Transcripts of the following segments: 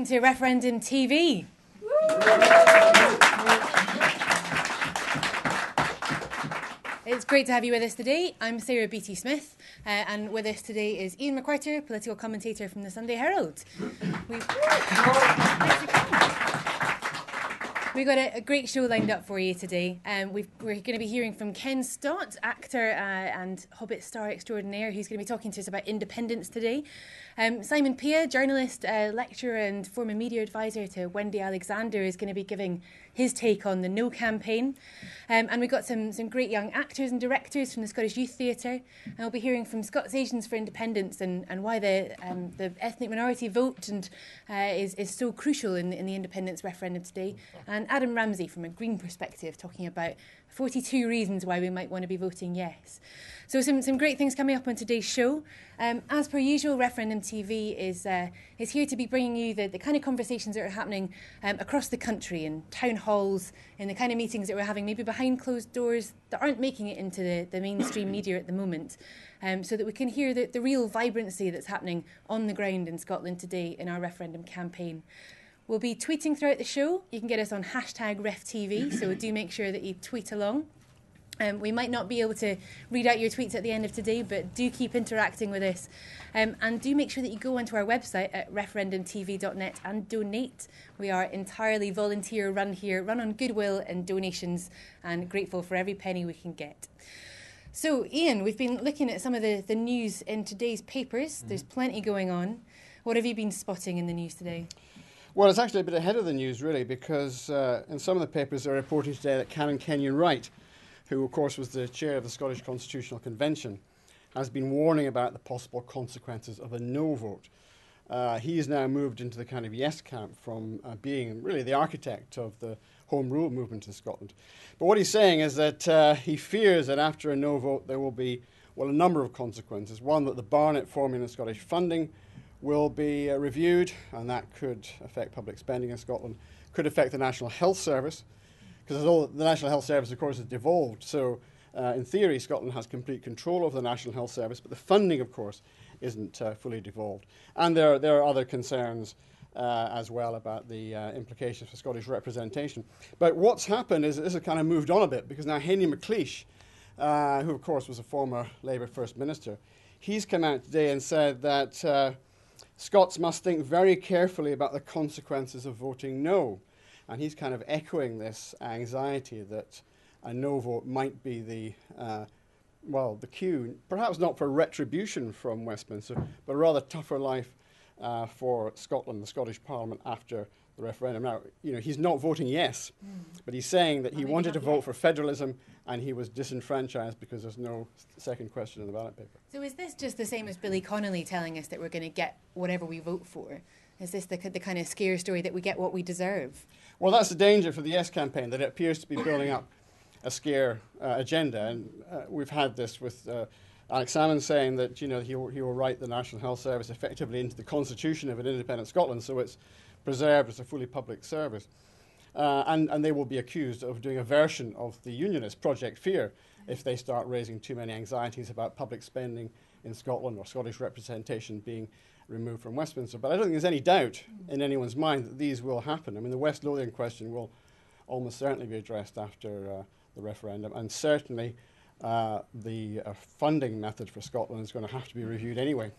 to Referendum TV. It's great to have you with us today. I'm Sarah Beattie Smith, and with us today is Ian McWhirter, political commentator from the Sunday Herald. We've got a great show lined up for you today. We're going to be hearing from Ken Stott, actor and Hobbit star extraordinaire, who's going to be talking to us about independence today. Simon Pia, journalist, lecturer and former media advisor to Wendy Alexander, is going to be giving his take on the No campaign. And we've got some great young actors and directors from the Scottish Youth Theatre. And we'll be hearing from Scots Asians for Independence and why the ethnic minority vote is so crucial in the independence referendum today. And Adam Ramsey from a Green perspective, talking about 42 reasons why we might want to be voting yes. So some great things coming up on today's show. As per usual, Referendum TV is here to be bringing you the kind of conversations that are happening across the country in town halls, in the kind of meetings that we're having maybe behind closed doors that aren't making it into the mainstream media at the moment, so that we can hear the real vibrancy that's happening on the ground in Scotland today in our referendum campaign. We'll be tweeting throughout the show. You can get us on #RefTV, so do make sure that you tweet along. We might not be able to read out your tweets at the end of today, but do keep interacting with us. And do make sure that you go onto our website at referendumtv.net and donate. We are entirely volunteer run here, run on goodwill and donations, and grateful for every penny we can get. So, Ian, we've been looking at some of the news in today's papers. There's plenty going on. What have you been spotting in the news today? Well, it's actually a bit ahead of the news, really, because in some of the papers they're reporting today that Canon Kenyon Wright, who, of course, was the chair of the Scottish Constitutional Convention, has been warning about the possible consequences of a no vote. He has now moved into the kind of yes camp from being really the architect of the Home Rule movement in Scotland. But what he's saying is that he fears that after a no vote there will be, well, a number of consequences. One, that the Barnett formula in Scottish funding will be reviewed, and that could affect public spending in Scotland, could affect the National Health Service, because the National Health Service, of course, is devolved. So, in theory, Scotland has complete control over the National Health Service, but the funding, of course, isn't fully devolved. And there are other concerns as well about the implications for Scottish representation. But what's happened is that this has kind of moved on a bit, because now Henry McLeish, who, of course, was a former Labour First Minister, he's come out today and said that Scots must think very carefully about the consequences of voting no. And he's kind of echoing this anxiety that a no vote might be the cue, perhaps not for retribution from Westminster, but a rather tougher life for Scotland, the Scottish Parliament, after the referendum. Now, he's not voting yes, but he's saying that he wanted to vote for federalism and he was disenfranchised because there's no second question in the ballot paper. So is this just the same as Billy Connolly telling us that we're going to get whatever we vote for? Is this the kind of scare story that we get what we deserve? Well, that's the danger for the Yes campaign, that it appears to be building up a scare agenda. And we've had this with Alex Salmond saying that he will write the National Health Service effectively into the constitution of an independent Scotland, so it's preserved as a fully public service. And they will be accused of doing a version of the Unionist Project Fear if they start raising too many anxieties about public spending in Scotland or Scottish representation being removed from Westminster. But I don't think there's any doubt in anyone's mind that these will happen. I mean, the West Lothian question will almost certainly be addressed after the referendum, and certainly the funding method for Scotland is going to have to be reviewed anyway.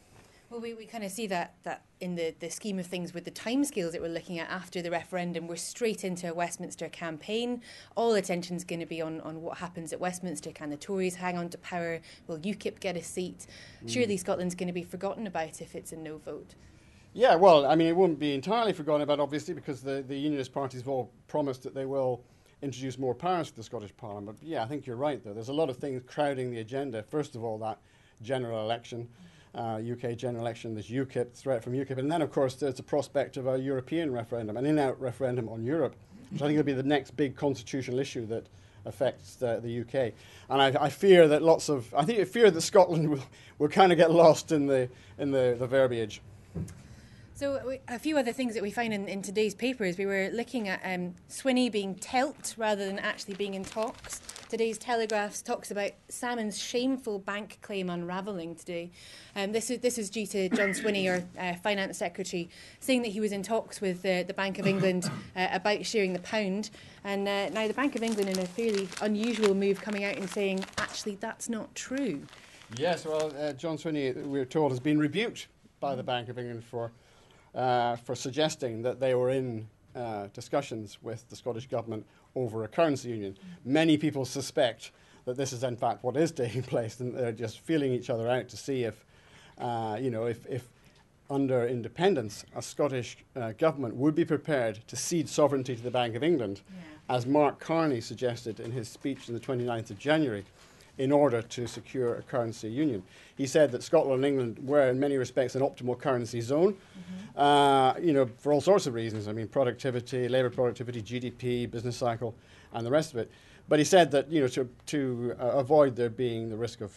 Well, we kind of see that in the scheme of things with the timescales that we're looking at after the referendum, we're straight into a Westminster campaign. All attention's going to be on what happens at Westminster. Can the Tories hang on to power? Will UKIP get a seat? Surely Scotland's going to be forgotten about if it's a no vote. Yeah, well, I mean, it won't be entirely forgotten about, obviously, because the Unionist parties have all promised that they will introduce more powers to the Scottish Parliament. But yeah, I think you're right, though. There's a lot of things crowding the agenda. First of all, that general election. UK general election, there's UKIP, threat from UKIP, and then of course there's the prospect of a European referendum, an in-out referendum on Europe, which I think will be the next big constitutional issue that affects the UK. And I fear that I fear that Scotland will kind of get lost in the verbiage. So a few other things that we find in today's papers, we were looking at Swinney being telt rather than actually being in talks. Today's Telegraph talks about Salmon's shameful bank claim unravelling today. This is due to John Swinney, our Finance Secretary, saying that he was in talks with the Bank of England about sharing the pound. And now the Bank of England, in a fairly unusual move, coming out and saying, actually, that's not true. Yes, well, John Swinney, we're told, has been rebuked by the Bank of England for suggesting that they were in discussions with the Scottish Government over a currency union. Many people suspect that this is in fact what is taking place, and they're just feeling each other out to see if under independence a Scottish government would be prepared to cede sovereignty to the Bank of England, as Mark Carney suggested in his speech on the 29th of January, in order to secure a currency union. He said that Scotland and England were, in many respects, an optimal currency zone, for all sorts of reasons. I mean, productivity, labour productivity, GDP, business cycle, and the rest of it. But he said that, to avoid there being the risk of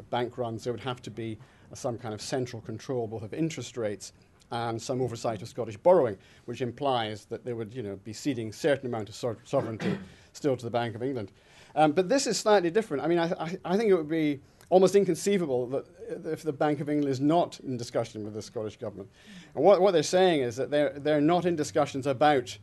bank runs, there would have to be some kind of central control, both of interest rates and some oversight of Scottish borrowing, which implies that they would, be ceding a certain amount of sovereignty still to the Bank of England. But this is slightly different. I mean, I think it would be almost inconceivable that if the Bank of England is not in discussion with the Scottish Government. And what they're saying is that they're not in discussions about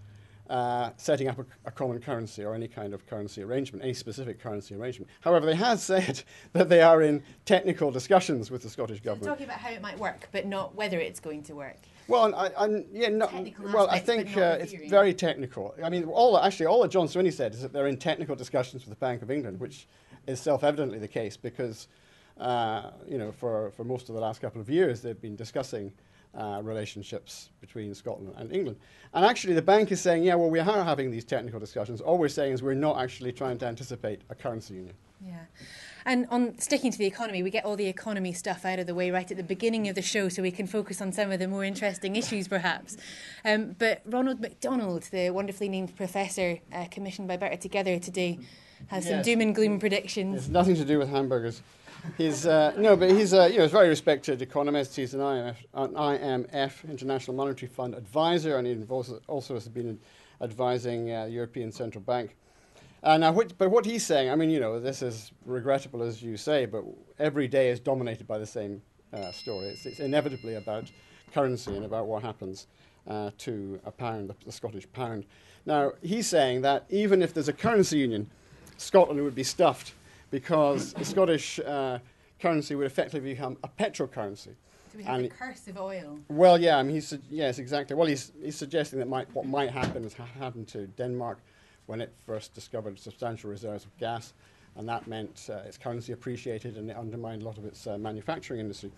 setting up a common currency or any kind of currency arrangement, any specific currency arrangement. However, they have said that they are in technical discussions with the Scottish Government. So talking about how it might work, but not whether it's going to work. Well, I think it's very technical. I mean, all that John Swinney said is that they're in technical discussions with the Bank of England, which is self-evidently the case because, for most of the last couple of years, they've been discussing relationships between Scotland and England. And actually, the bank is saying, we are having these technical discussions. All we're saying is we're not actually trying to anticipate a currency union. Yeah. And on sticking to the economy, we get all the economy stuff out of the way right at the beginning of the show so we can focus on some of the more interesting issues, perhaps. But Ronald MacDonald, the wonderfully named professor commissioned by Better Together today, has some doom and gloom predictions. It's nothing to do with hamburgers. He's a very respected economist. He's an IMF, International Monetary Fund advisor, and he also has been advising the European Central Bank. But what he's saying, I mean, this is regrettable as you say, but every day is dominated by the same story. It's inevitably about currency and about what happens to a pound, the Scottish pound. Now, he's saying that even if there's a currency union, Scotland would be stuffed because the Scottish currency would effectively become a petrocurrency. So we have the curse of oil. Well, yeah, I mean, yes, exactly. Well, he's suggesting that what might happen is happened to Denmark when it first discovered substantial reserves of gas, and that meant its currency appreciated and it undermined a lot of its manufacturing industry.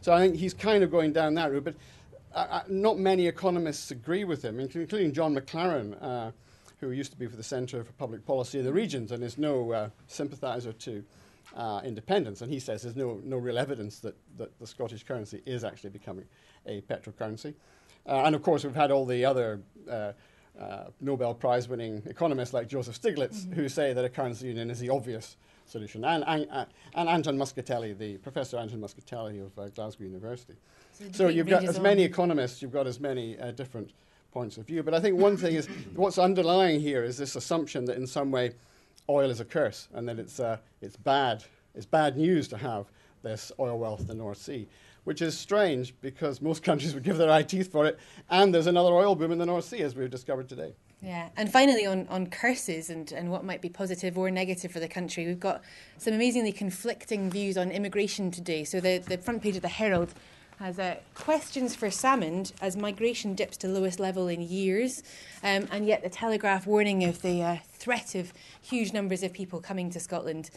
So I think he's kind of going down that route, but not many economists agree with him, including John McLaren, who used to be for the Centre for Public Policy in the Regions and is no sympathiser to independence. And he says there's no real evidence that the Scottish currency is actually becoming a petrocurrency. And of course, we've had all the other Nobel Prize-winning economists like Joseph Stiglitz, who say that a currency union is the obvious solution, and Anton Muscatelli, Professor Anton Muscatelli of Glasgow University. So you've got as many economists, you've got as many different points of view. But I think one thing is, what's underlying here is this assumption that in some way oil is a curse, and that it's bad news to have this oil wealth in the North Sea, which is strange because most countries would give their eye teeth for it, and there's another oil boom in the North Sea, as we've discovered today. Yeah, and finally on curses and what might be positive or negative for the country, we've got some amazingly conflicting views on immigration today. So the front page of the Herald has questions for Salmond as migration dips to lowest level in years, and yet the Telegraph warning of the threat of huge numbers of people coming to Scotland.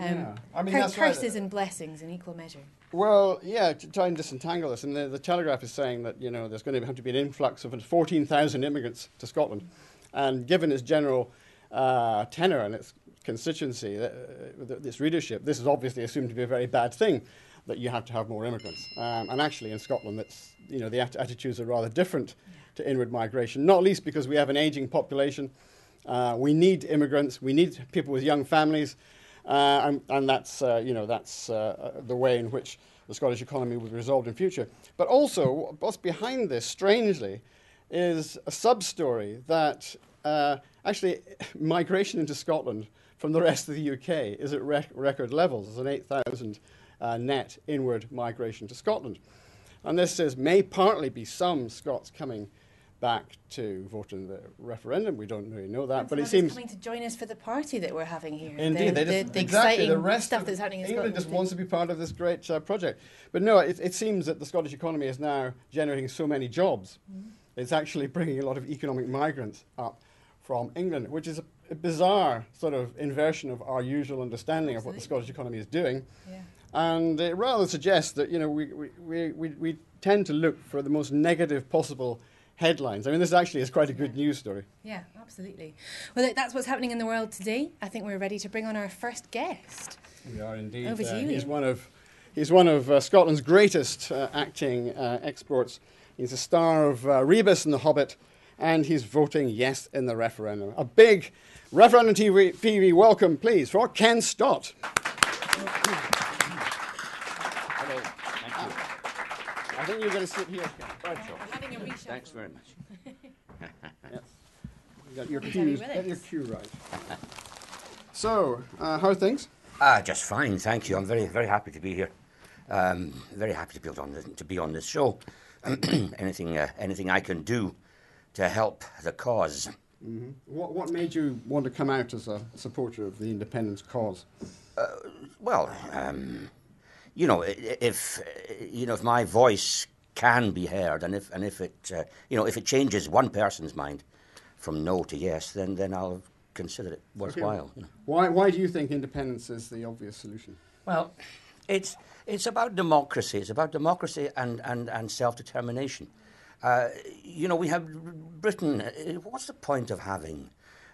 I mean, that's curses and blessings in equal measure. Well, yeah, to try and disentangle this, and the Telegraph is saying that there's going to have to be an influx of 14,000 immigrants to Scotland, and given its general tenor and its constituency, its readership, this is obviously assumed to be a very bad thing, that you have to have more immigrants. And actually in Scotland, the attitudes are rather different to inward migration, not least because we have an ageing population. We need immigrants. We need people with young families. And that's the way in which the Scottish economy will be resolved in future. But also, what's behind this, strangely, is a sub-story that actually migration into Scotland from the rest of the UK is at record levels. There's an 8,000 net inward migration to Scotland. And this may partly be some Scots coming back to vote in the referendum. We don't really know that, but it seems coming to join us for the party that we're having here. Indeed, the exciting stuff that's happening in Scotland. England just wants to be part of this great project. But no, it seems that the Scottish economy is now generating so many jobs. It's actually bringing a lot of economic migrants up from England, which is a bizarre sort of inversion of our usual understanding of what the Scottish economy is doing. Yeah. And it rather suggests that we tend to look for the most negative possible headlines. I mean, this actually is quite a good news story. Yeah, absolutely. Well, that's what's happening in the world today. I think we're ready to bring on our first guest. We are indeed. Over to you. He's one of Scotland's greatest acting exports. He's a star of Rebus and The Hobbit, and he's voting yes in the referendum. A big Referendum TV welcome, please, for Ken Stott. Hello, thank you. I think you're going to sit here. Right, sure. Having a reshuffle. Thanks very much. Yes. You got your cues. Get your cue right. So, how are things? Just fine, thank you. I'm very, very happy to be here. Very happy to be on this show. Anything I can do to help the cause. Mm-hmm. What made you want to come out as a supporter of the independence cause? If my voice can be heard, and if it changes one person's mind from no to yes, then I'll consider it worthwhile. Okay. Why do you think independence is the obvious solution? Well, it's about democracy. It's about democracy and self-determination. We have Britain. What's the point of having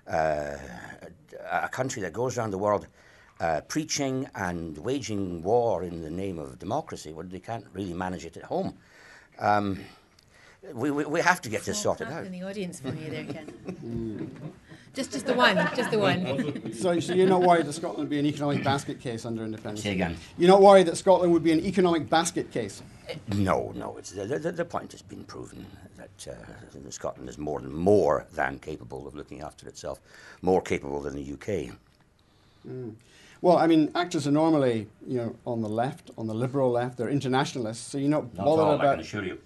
a country that goes around the world preaching and waging war in the name of democracy when they can't really manage it at home? We have to get this sorted out. In the audience for you there, Ken. Just the one. So you're not worried that Scotland would be an economic basket case under independence? Say again. You're not worried that Scotland would be an economic basket case? No. It's the point has been proven that Scotland is more than capable of looking after itself, more capable than the UK. Mm. Well, I mean, actors are normally, on the left, on the liberal left. They're internationalists, so you're not bothered about. I can assure you.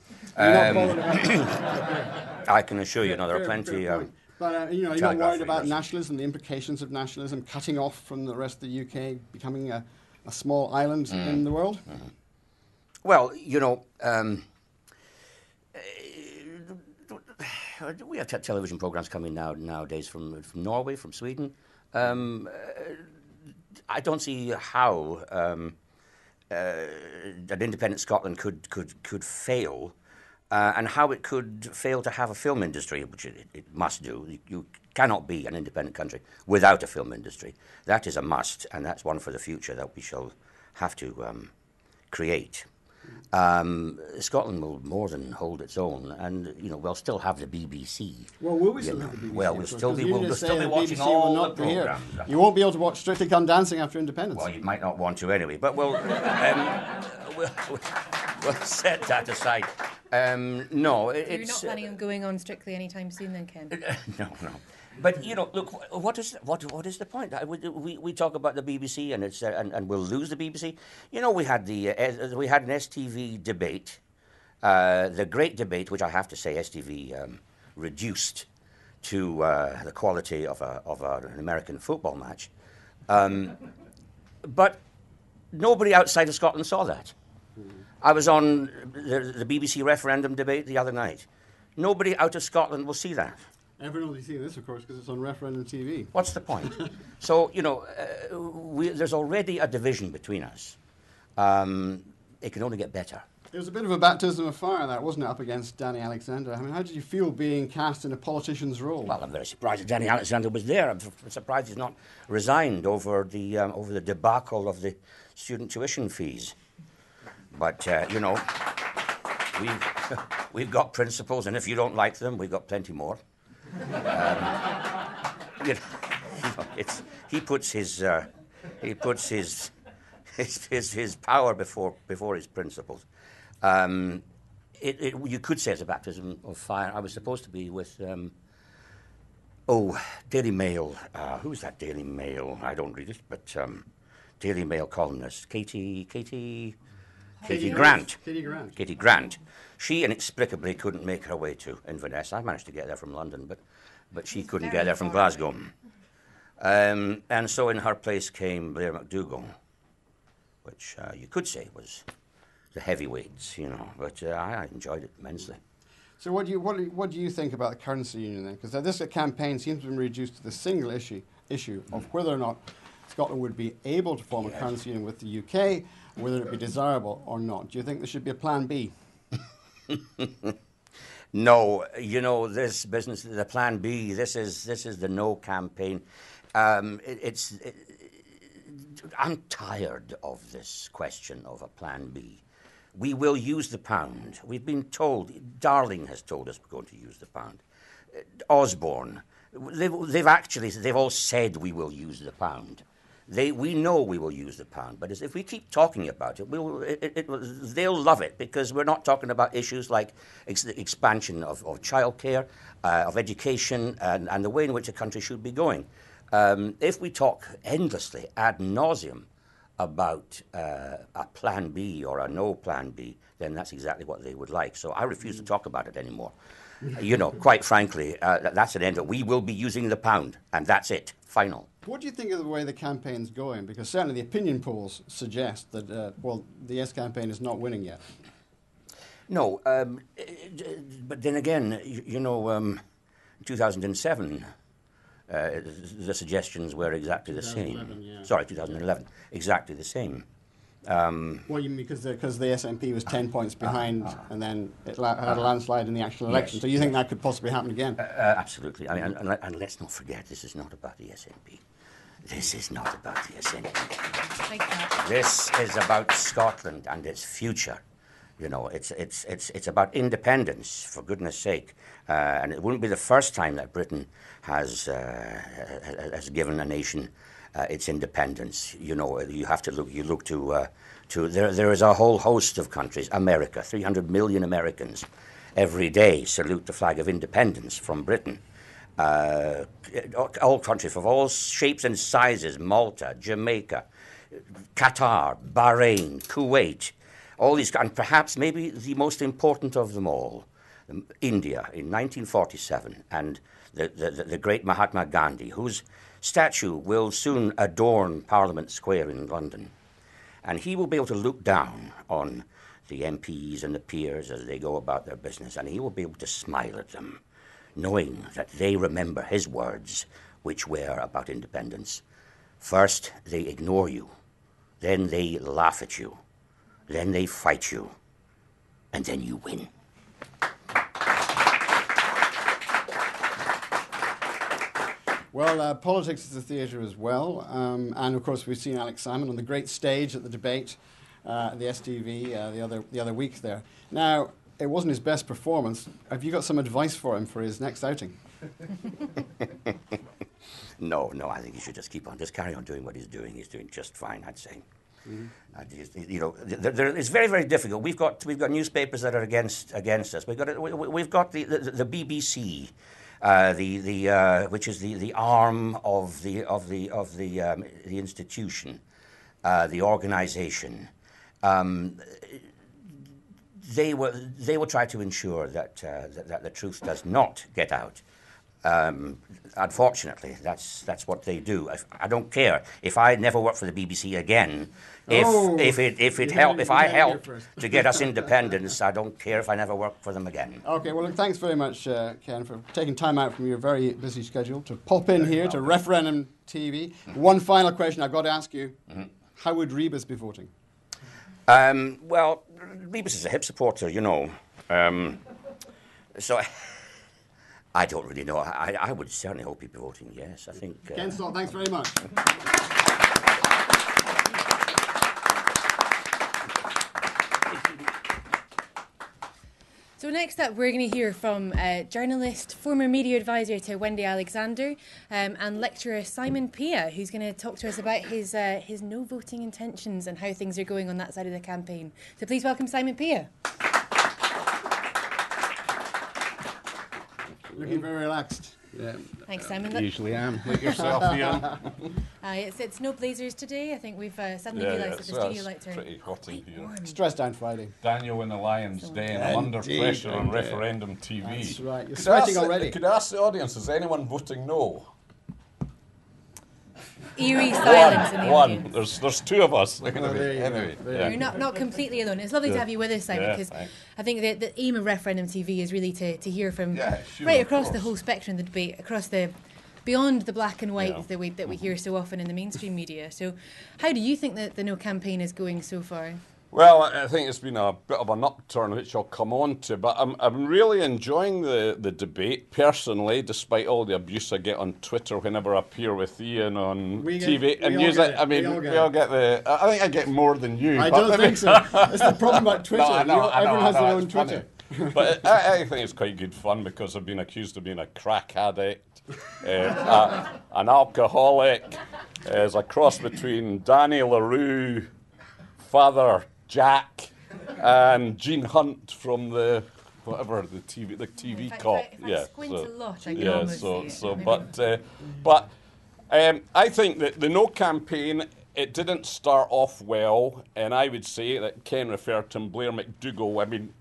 I can assure you. No, there are plenty. But you're not worried about nationalism, the implications of nationalism, cutting off from the rest of the UK, becoming a small island in the world. Mm-hmm. Well, we have television programs coming nowadays from Norway, from Sweden. I don't see how an independent Scotland could fail, and how it could fail to have a film industry, which it must do. You cannot be an independent country without a film industry. That is a must, and that's one for the future that we shall have to create. Scotland will more than hold its own, and we'll still have the BBC. Well, will we still have the BBC? Well, we'll still be watching BBC all the programmes. You won't be able to watch Strictly Come Dancing after independence. Well, you might not want to anyway, but we'll set that aside. No, you're not planning on going on Strictly anytime soon, then, Ken? No. But look, what is the point? We talk about the BBC and we'll lose the BBC. We had an STV debate, the great debate, which I have to say STV reduced to the quality of an American football match. But nobody outside of Scotland saw that. I was on the BBC referendum debate the other night. Nobody out of Scotland will see that. Everyone will see this, of course, because it's on Referendum TV. What's the point? So, there's already a division between us. It can only get better. It was a bit of a baptism of fire, that, wasn't it, up against Danny Alexander? I mean, how did you feel being cast in a politician's role? Well, I'm very surprised that Danny Alexander was there. I'm surprised he's not resigned over the debacle of the student tuition fees. But, we've got principles, and if you don't like them, we've got plenty more. He puts his power before his principles. You could say it's a baptism of fire. I was supposed to be with Oh, Daily Mail. Who's that Daily Mail? I don't read it, but Daily Mail columnist Katie Grant. Katie Grant. Katie Grant. She inexplicably couldn't make her way to Inverness. I managed to get there from London, but she couldn't get there from Glasgow. And so in her place came Blair McDougall, which you could say was the heavyweights, you know. But I enjoyed it immensely. So what do you think about the currency union then? Because this campaign seems to be reduced to the single issue of whether or not Scotland would be able to form a currency union with the UK, whether it be desirable or not. Do you think there should be a plan B? No, you know, this business, the plan B, this is the no campaign. I'm tired of this question of a plan B. We will use the pound. We've been told, Darling has told us we're going to use the pound. Osborne, they've all said we will use the pound. We know we will use the pound, but if we keep talking about it, they'll love it, because we're not talking about issues like expansion of childcare, of education, and the way in which a country should be going. If we talk endlessly, ad nauseum, about a plan B or a no plan B, then that's exactly what they would like. So I refuse to talk about it anymore. You know, quite frankly, that's an end. We will be using the pound, and that's it. Final. What do you think of the way the campaign's going? Because certainly the opinion polls suggest that, the Yes campaign is not winning yet. No, but then again, you know, 2007, the suggestions were exactly the same. Yeah. Sorry, 2011, exactly the same. Well, you mean because the SNP was 10 points behind, and then it had a landslide in the actual election. Yes. So you think that could possibly happen again? Absolutely. I mean, and let's not forget, this is not about the SNP. This is not about the SNP. This is about Scotland and its future. You know, it's about independence, for goodness sake. And it wouldn't be the first time that Britain has given a nation its independence. You know, you have to look. You look to there is a whole host of countries. America, 300 million Americans every day salute the flag of independence from Britain. All countries of all shapes and sizes: Malta, Jamaica, Qatar, Bahrain, Kuwait. All these, and perhaps maybe the most important of them all, India in 1947, and the great Mahatma Gandhi, whose statue will soon adorn Parliament Square in London. And he will be able to look down on the MPs and the peers as they go about their business, and he will be able to smile at them, knowing that they remember his words, which were about independence. First, they ignore you. Then they laugh at you. Then they fight you, and then you win. Well, politics is a theatre as well, and of course we've seen Alex Salmond on the great stage at the debate, at the STV the other week there. Now, it wasn't his best performance. Have you got some advice for him for his next outing? No, I think he should just carry on doing what he's doing. He's doing just fine, I'd say. Mm-hmm. You know, it's very, very difficult. We've got newspapers that are against us. We've got the BBC, which is the arm of the institution, the organisation. They will try to ensure that the truth does not get out. Unfortunately, that's what they do. I don't care if I never work for the BBC again. If I help to get us independence, I don't care if I never work for them again. Okay, well, look, thanks very much, Ken, for taking time out from your very busy schedule to pop in here to Referendum TV. Mm-hmm. One final question I've got to ask you: how would Rebus be voting? Well, Rebus is a hip supporter, you know. So I don't really know. I would certainly hope he'd be voting yes. I think. Ken Stott, thanks very much. So next up, we're going to hear from journalist, former media advisor to Wendy Alexander, and lecturer Simon Pia, who's going to talk to us about his no voting intentions and how things are going on that side of the campaign. So please welcome Simon Pia. Looking very relaxed. Yeah. Thanks, Simon. Usually am. Like yourself, Ian. It's no blazers today. I think we've suddenly realised that the so studio it's lights are pretty hot in here. warm. Stressed down Friday. Daniel in the Lion's Den. I'm under Indeed, pressure on indeed. Referendum TV. That's right. You're Could I sweating ask- already. Could I ask the audience, is anyone voting no? Eerie silence in the One. audience. There's two of us. there you go. Anyway, There yeah. You're not completely alone. It's lovely to have you with us, Simon, Yeah, because thanks. I think the aim of Referendum TV is really to hear from Yeah, sure, right of across the course. whole spectrum of the debate, across the beyond the black and white Yeah. that we hear so often in the mainstream media. So, how do you think that the No campaign is going so far? Well, I think it's been a bit of an upturn, which I'll come on to, but I'm really enjoying the debate personally, despite all the abuse I get on Twitter whenever I appear with Ian on TV. And use it. I mean, we all get the. I think I get more than you. I don't think so. That's the problem about Twitter. No, I know, Everyone has their own it's Twitter. funny. But I think it's quite good fun because I've been accused of being a crack addict, an alcoholic, as a cross between Danny LaRue, Father Jack, and Gene Hunt from the TV In fact, cop. if I squint a lot, I can yeah, almost see it. but I think that the No campaign, it didn't start off well, and I would say that Ken referred to Blair McDougall. I mean,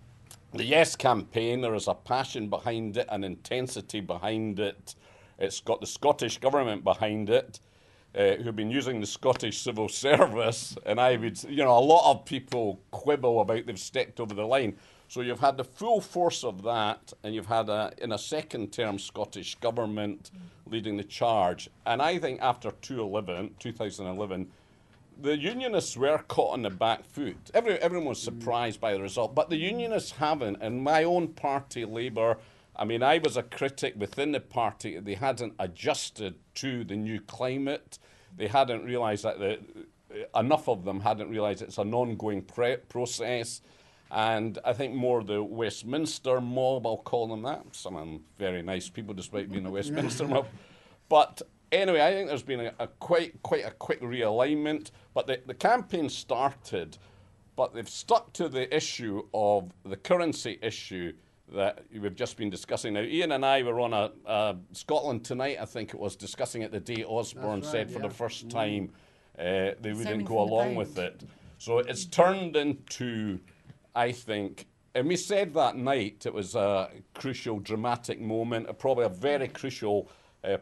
the Yes campaign, there is a passion behind it, an intensity behind it. It's got the Scottish government behind it, who've been using the Scottish civil service, and I would, a lot of people quibble about they've stepped over the line. So you've had the full force of that, and you've had, in a second term, Scottish government leading the charge. And I think after 2011, the Unionists were caught on the back foot. Everyone was surprised by the result, but the Unionists haven't. And my own party, Labour, I mean, I was a critic within the party. They hadn't adjusted to the new climate. They hadn't realised that enough of them hadn't realised it's an ongoing process. And I think more the Westminster mob, I'll call them that. Some of them very nice people, despite being a Westminster mob. But anyway, I think there's been quite a quick realignment. But the campaign started, but they've stuck to the issue of the currency issue that we've just been discussing. Now, Ian and I were on a Scotland Tonight, I think it was, discussing it the day Osborne said for the first time they wouldn't go along with it. So it's turned into, I think, and we said that night it was a crucial, dramatic moment, probably a very crucial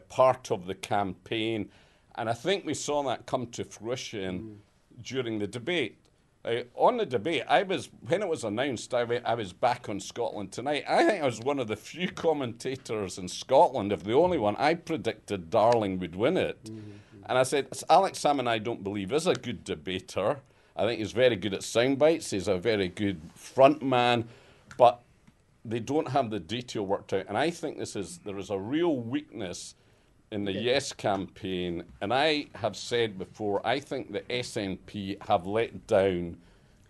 part of the campaign. And I think we saw that come to fruition during the debate. On the debate, when it was announced, I was back on Scotland Tonight. I think I was one of the few commentators in Scotland, if the only one. I predicted Darling would win it. And I said, Alex Salmon, I don't believe, is a good debater. I think he's very good at sound bites. He's a very good front man. But they don't have the detail worked out. And I think there is a real weakness in the Yes campaign, and I have said before, I think the SNP have let down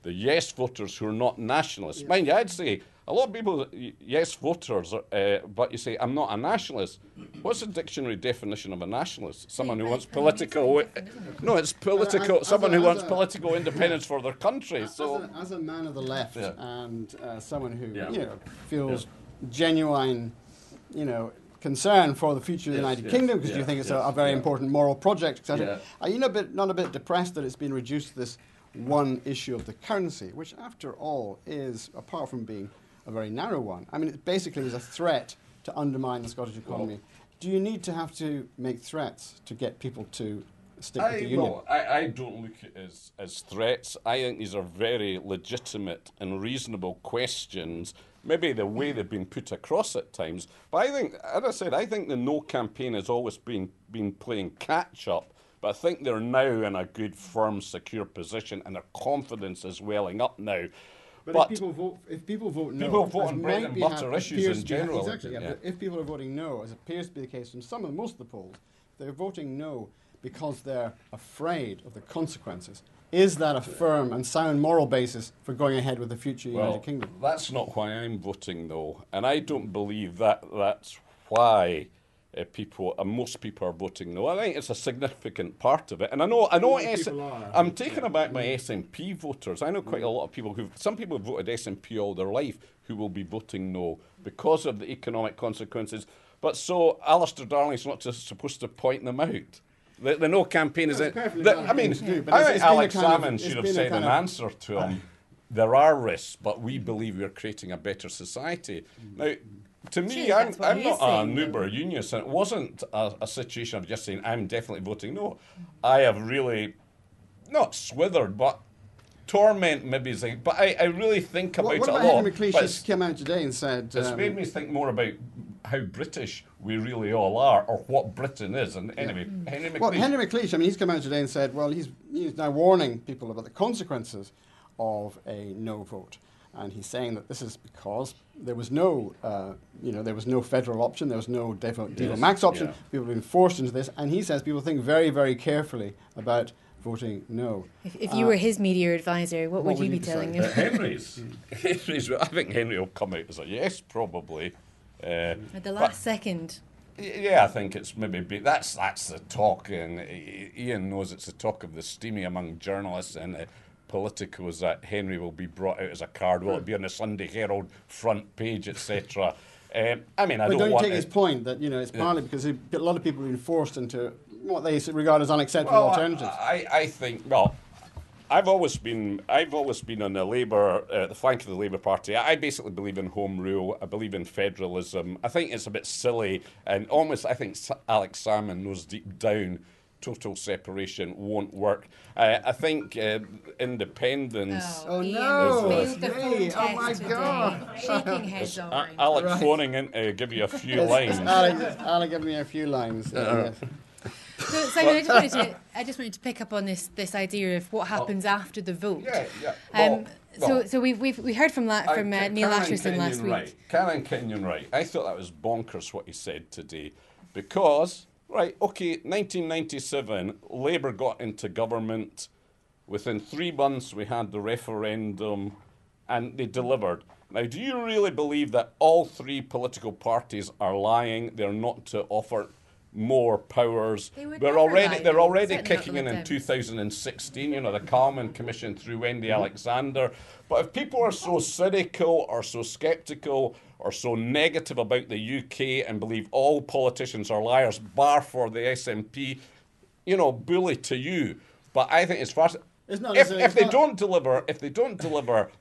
the Yes voters who are not nationalists. Mind you, I'd say a lot of people, Yes voters, but you say, I'm not a nationalist. What's the dictionary definition of a nationalist? Someone who wants political... No, it's political. Someone who wants political independence for their country. So, as a man of the left and someone who feels genuine, concern for the future of the United Kingdom because you think it's a very important moral project, etc. Are you not a bit depressed that it's been reduced to this one issue of the currency, which after all is, apart from being a very narrow one, I mean, it basically is a threat to undermine the Scottish economy. Do you need to have to make threats to get people to stick with the union? No, I don't look at it as threats. I think these are very legitimate and reasonable questions, maybe the way they've been put across at times. But I think, as I said, I think the No campaign has always been playing catch-up, but I think they're now in a good, firm, secure position, and their confidence is welling up now. But if people vote no, people vote on bread and butter issues in general. Exactly, but if people are voting no, as appears to be the case from most of the polls, they're voting no because they're afraid of the consequences. Is that a firm and sound moral basis for going ahead with the future United Kingdom? That's not why I'm voting no, and I don't believe that's why most people are voting no. I think it's a significant part of it, and I know. I'm taken aback by SNP voters. I know quite a lot of people some people have voted SNP all their life who will be voting no because of the economic consequences. But so Alistair Darling's not just supposed to point them out. The No campaign is it. I mean, I think Alex Salmond should have said an answer to him. There are risks, but we believe we're creating a better society. Now, to me, I'm not a Nuber unionist, and it wasn't a situation of just saying, I'm definitely voting no. I have really, not swithered, but torment maybe is like, but I really think about it a lot. What about Henry McLeish just came out today and said... It's made me think more about how British we really all are, or what Britain is. And anyway, Henry McLeish... Well, Henry McLeish, I mean, he's come out today and said, well, he's now warning people about the consequences of a no vote. And he's saying that this is because there was no, there was no federal option, there was no devo max option. Yeah. People have been forced into this, and he says people think very, very carefully about voting no. If you were his media advisor, what would you be telling him? Henry's. I think Henry will come out as a yes, probably. At the last second. Yeah, I think it's maybe that's the talk, and Ian knows it's the talk of the steamy among journalists and politicos that Henry will be brought out as a card. Will it be on the Sunday Herald front page, etc.? I mean, I don't want take his point that it's partly because a lot of people have been forced into what they regard as unacceptable alternatives. I think I've always been on the Labour, the flank of the Labour Party. I basically believe in home rule. I believe in federalism. I think it's a bit silly, and almost I think Alex Salmond knows deep down total separation won't work. I think independence... Oh no! Oh my God! Shaking heads all right. Alex phoning in to give you a few lines. Alex give me a few lines. Yes. So, Simon, I just wanted to pick up on this idea of what happens after the vote. So we heard from Neil Atchison last week. Right. Karen Kenyon, right. I thought that was bonkers what he said today, because 1997, Labour got into government. Within 3 months, we had the referendum, and they delivered. Now, do you really believe that all 3 political parties are lying? They're not to offer more powers. They're already kicking in 2016. The Calman Commission through Wendy Alexander. But if people are so cynical or so sceptical or so negative about the UK and believe all politicians are liars, bar for the SNP, bully to you. But I think as far as if they don't deliver,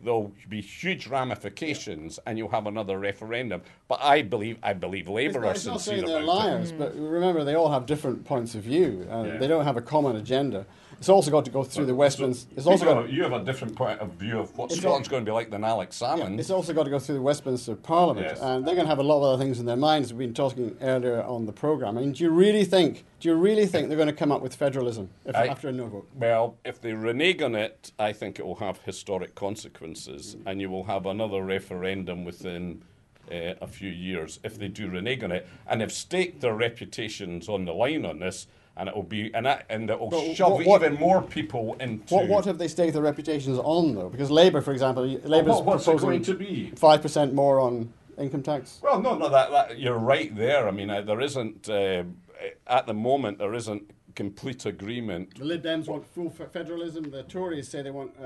there'll be huge ramifications, and you'll have another referendum. But I believe Labour are sincere about it. It's not saying they're liars, but remember they all have different points of view. They don't have a common agenda. It's also got to go through the Westminster. You have a different point of view of what Scotland's going to be like than Alex Salmond. It's also got to go through the Westminster Parliament, and they're going to have a lot of other things in their minds. We've been talking earlier on the programme. I mean, do you really think they're going to come up with federalism after a no vote? Well, if they renege on it, I think it will have historic consequences, and you will have another referendum within a few years if they do renege on it, and have staked their reputations on the line on this. And it will be, and it will shove even more people into. What have they staked their reputations on, though? Because Labour, for example, Labour's proposing going to be 5% more on income tax. Well, no, that you're right there. I mean, there isn't at the moment there isn't complete agreement. The Lib Dems want full federalism. The Tories say they want,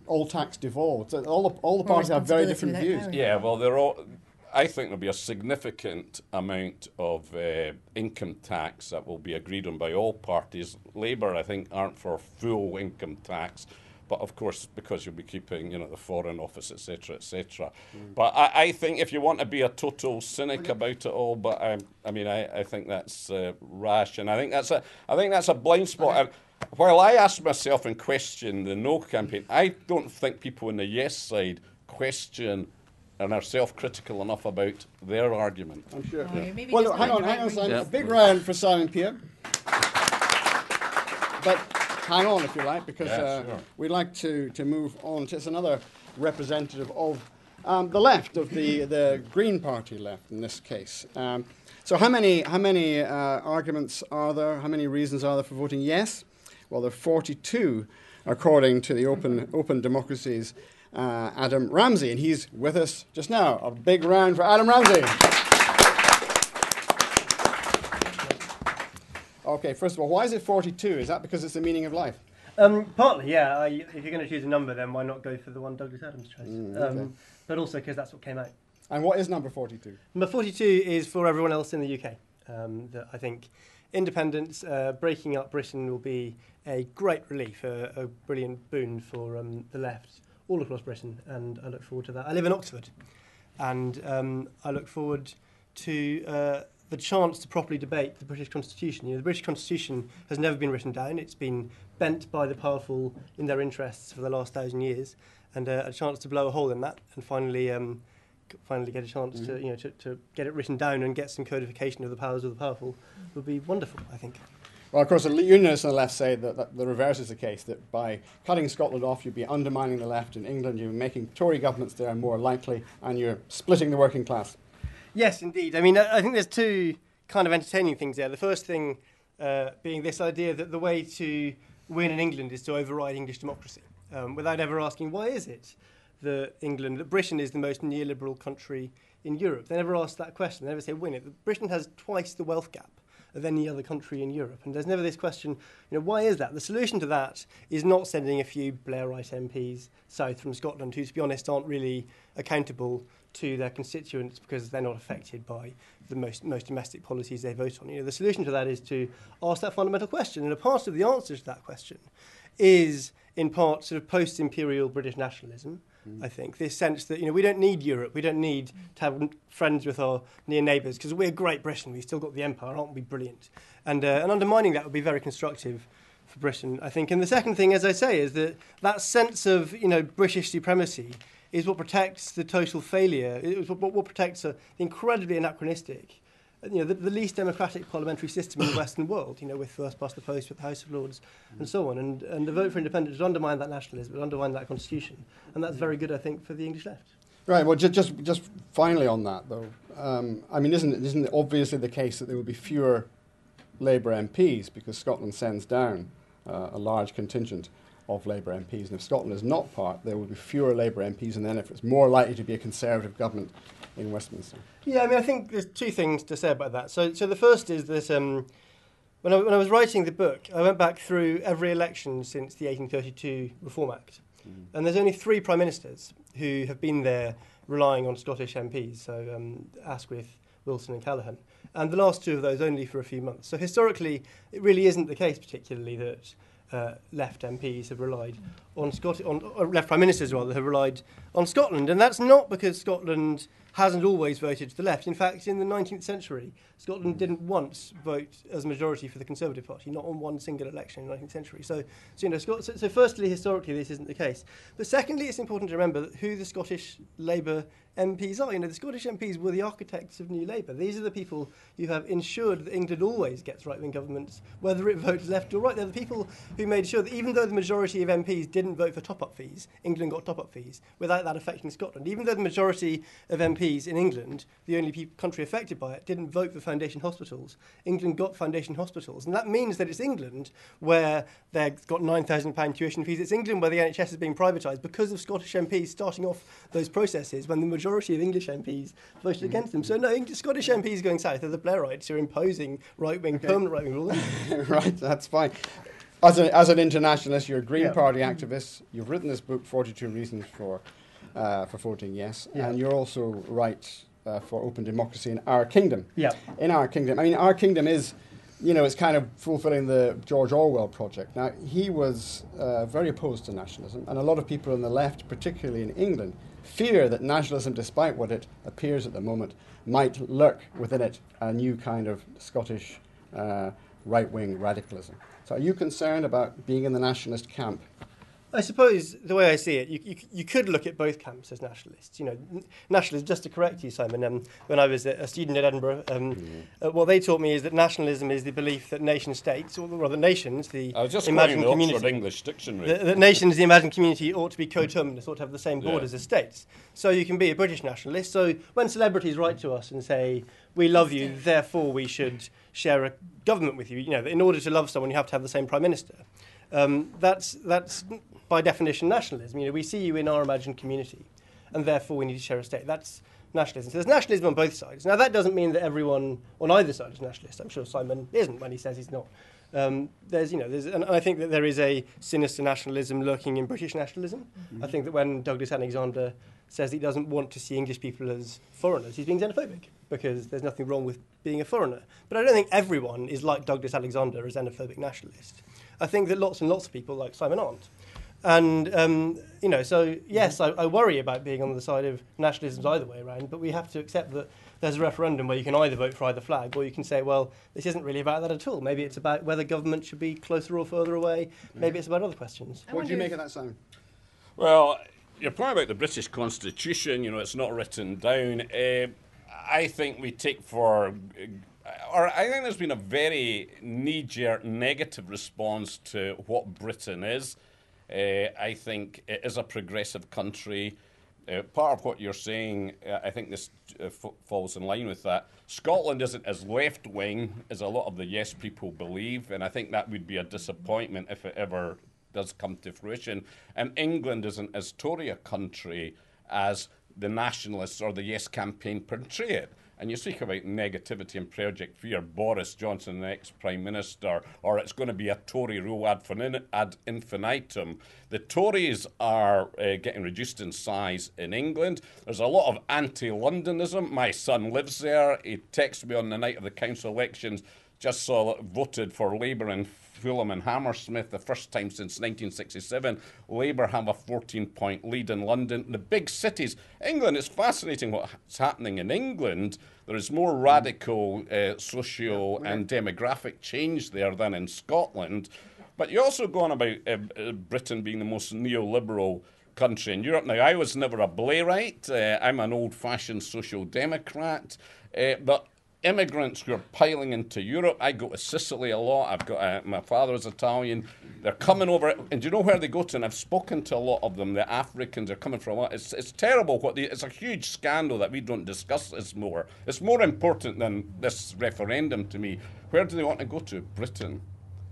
all tax devolved. So all the parties have very different views. Power. Yeah, well, I think there'll be a significant amount of income tax that will be agreed on by all parties. Labour, I think, aren't for full income tax, but of course, because you'll be keeping, the Foreign Office, etc., etc. But I think if you want to be a total cynic about it all, but I think that's rash, and I think that's a blind spot. And while I ask myself and question the No campaign, I don't think people on the Yes side question and are self-critical enough about their argument. I'm sure. Well, hang on, Simon. Yeah. A big round for Simon Pia. But hang on, if you like, because we'd like to move on to another representative of the left, of the Green Party left in this case. So how many arguments are there? How many reasons are there for voting yes? Well, there are 42, according to the Open Democracy's Adam Ramsey, and he's with us just now. A big round for Adam Ramsey. Okay, first of all, why is it 42? Is that because it's the meaning of life? Partly, yeah. If you're going to choose a number, then why not go for the one Douglas Adams chose? Okay. But also because that's what came out. And what is number 42? Number 42 is for everyone else in the UK. That I think independence, breaking up Britain will be a great relief, a brilliant boon for the left all across Britain, and I look forward to that. I live in Oxford, and I look forward to the chance to properly debate the British Constitution. The British Constitution has never been written down. It's been bent by the powerful in their interests for the last 1,000 years, and a chance to blow a hole in that and finally get a chance to get it written down and get some codification of the powers of the powerful would be wonderful, I think. Well, of course, the unionists on the left say that the reverse is the case, that by cutting Scotland off, you'd be undermining the left in England, you'd be making Tory governments there more likely, and you're splitting the working class. Yes, indeed. I mean, I think there's two kind of entertaining things there. The first thing being this idea that the way to win in England is to override English democracy, without ever asking why is it that Britain is the most neoliberal country in Europe. They never ask that question. They never say win it. Britain has twice the wealth gap of any other country in Europe, and there's never this question, why is that? The solution to that is not sending a few Blairite MPs south from Scotland who, to be honest, aren't really accountable to their constituents because they're not affected by the most domestic policies they vote on. The solution to that is to ask that fundamental question, and a part of the answer to that question is, in part, sort of post-imperial British nationalism. I think this sense that we don't need Europe, we don't need to have friends with our near neighbours because we're Great Britain, we've still got the empire, aren't we brilliant? And undermining that would be very constructive for Britain, I think. And the second thing, as I say, is that sense of British supremacy is what protects the total failure. It was what protects the incredibly anachronistic, the least democratic parliamentary system in the Western world. With first past the post, with the House of Lords, and so on. And the vote for independence would undermine that nationalism, would undermine that constitution, and that's very good, I think, for the English left. Right. Well, just finally on that though, isn't it obviously the case that there will be fewer Labour MPs because Scotland sends down a large contingent of Labour MPs, and if Scotland is not part, there will be fewer Labour MPs, and then if it's more likely to be a Conservative government in Westminster. Yeah, I think there's two things to say about that. So the first is that when I was writing the book, I went back through every election since the 1832 Reform Act, and there's only 3 Prime Ministers who have been there relying on Scottish MPs, so Asquith, Wilson and Callaghan, and the last 2 of those only for a few months. So historically, it really isn't the case particularly that left MPs have relied on left prime ministers rather have relied on Scotland, and that's not because Scotland hasn't always voted to the left. In fact, in the 19th century, Scotland didn't once vote as a majority for the Conservative Party, not on one single election in the 19th century. So firstly, historically, this isn't the case. But secondly, it's important to remember who the Scottish Labour MPs are. The Scottish MPs were the architects of New Labour. These are the people who have ensured that England always gets right-wing governments, whether it votes left or right. They're the people who made sure that even though the majority of MPs didn't vote for top-up fees, England got top-up fees, without that affecting Scotland. Even though the majority of MPs in England, the only country affected by it, didn't vote for foundation hospitals, England got foundation hospitals. And that means that it's England where they've got £9,000 tuition fees. It's England where the NHS is being privatised because of Scottish MPs starting off those processes when the majority of English MPs voted against them. So no, Scottish MPs going south are the Blairites who are imposing permanent right-wing rule. Right, that's fine. As an internationalist, you're a Green Party activist. You've written this book, 42 Reasons for Voting Yes, and you're also right for open democracy in our kingdom. Yeah. In our kingdom. Our kingdom is, it's kind of fulfilling the George Orwell project. Now, he was very opposed to nationalism, and a lot of people on the left, particularly in England, fear that nationalism, despite what it appears at the moment, might lurk within it a new kind of Scottish right-wing radicalism. So are you concerned about being in the nationalist camp? I suppose the way I see it, you could look at both camps as nationalists. Nationalism, just to correct you, Simon, when I was a student at Edinburgh, what they taught me is that nationalism is the belief that nation states, or rather nations, the imagined community, Oxford English Dictionary, that nations, the imagined community, ought to be coterminous, ought to have the same borders as states. So you can be a British nationalist. So when celebrities write to us and say, we love you, therefore we should share a government with you, in order to love someone, you have to have the same prime minister. That's by definition nationalism. We see you in our imagined community, and therefore we need to share a state. That's nationalism. So there's nationalism on both sides. Now that doesn't mean that everyone on either side is nationalist. I'm sure Simon isn't when he says he's not. And I think that there is a sinister nationalism lurking in British nationalism. Mm-hmm. I think that when Douglas Alexander says he doesn't want to see English people as foreigners, he's being xenophobic, because there's nothing wrong with being a foreigner. But I don't think everyone is like Douglas Alexander, a xenophobic nationalist. I think that lots and lots of people like Simon aren't. And, so yes, I worry about being on the side of nationalisms either way around, but we have to accept that there's a referendum where you can either vote for either flag, or you can say, well, this isn't really about that at all. Maybe it's about whether government should be closer or further away. Maybe it's about other questions. What do you make of that, Simon? Well, your point about the British Constitution, it's not written down. I think we take I think there's been a very knee-jerk negative response to what Britain is. I think it is a progressive country. Part of what you're saying, I think this falls in line with that. Scotland isn't as left-wing as a lot of the Yes people believe, and I think that would be a disappointment if it ever does come to fruition. And England isn't as Tory a country as the nationalists or the Yes campaign portray it. And you speak about negativity and Project Fear, Boris Johnson, the ex-Prime Minister, or it's going to be a Tory rule ad infinitum. The Tories are getting reduced in size in England. There's a lot of anti-Londonism. My son lives there. He texted me on the night of the council elections, just voted for Labour in Fulham and Hammersmith, the first time since 1967. Labour have a 14-point lead in London. The big cities, England, it's fascinating what's happening in England. There is more radical socio and demographic change there than in Scotland. But you also go on about Britain being the most neoliberal country in Europe. Now, I was never a Blairite. I'm an old-fashioned social democrat. But immigrants who are piling into Europe. I go to Sicily a lot. I've got my father's Italian. They're coming over, and do you know where they go to? And I've spoken to a lot of them. The Africans are coming from. It's terrible. It's a huge scandal that we don't discuss this more. It's more important than this referendum to me. Where do they want to go to? Britain.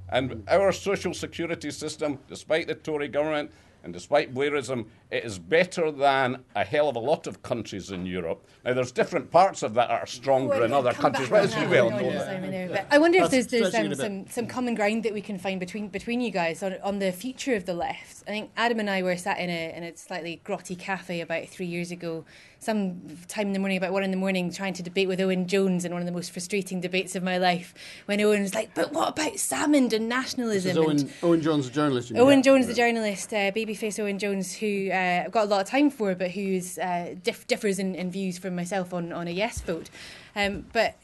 And our social security system, despite the Tory government and despite Blairism, it is better than a hell of a lot of countries in Europe. Now, there's different parts of that are stronger in other countries, but as you well know. But I wonder if there's some common ground that we can find between you guys on the future of the left. I think Adam and I were sat in a slightly grotty cafe about 3 years ago, some time in the morning, about 1 a.m, trying to debate with Owen Jones in one of the most frustrating debates of my life, when Owen was like, but what about salmond and nationalism? Owen Jones, the journalist. Owen Jones, the journalist, babyface Owen Jones, who I've got a lot of time for, but who differs in views from myself on a yes vote. But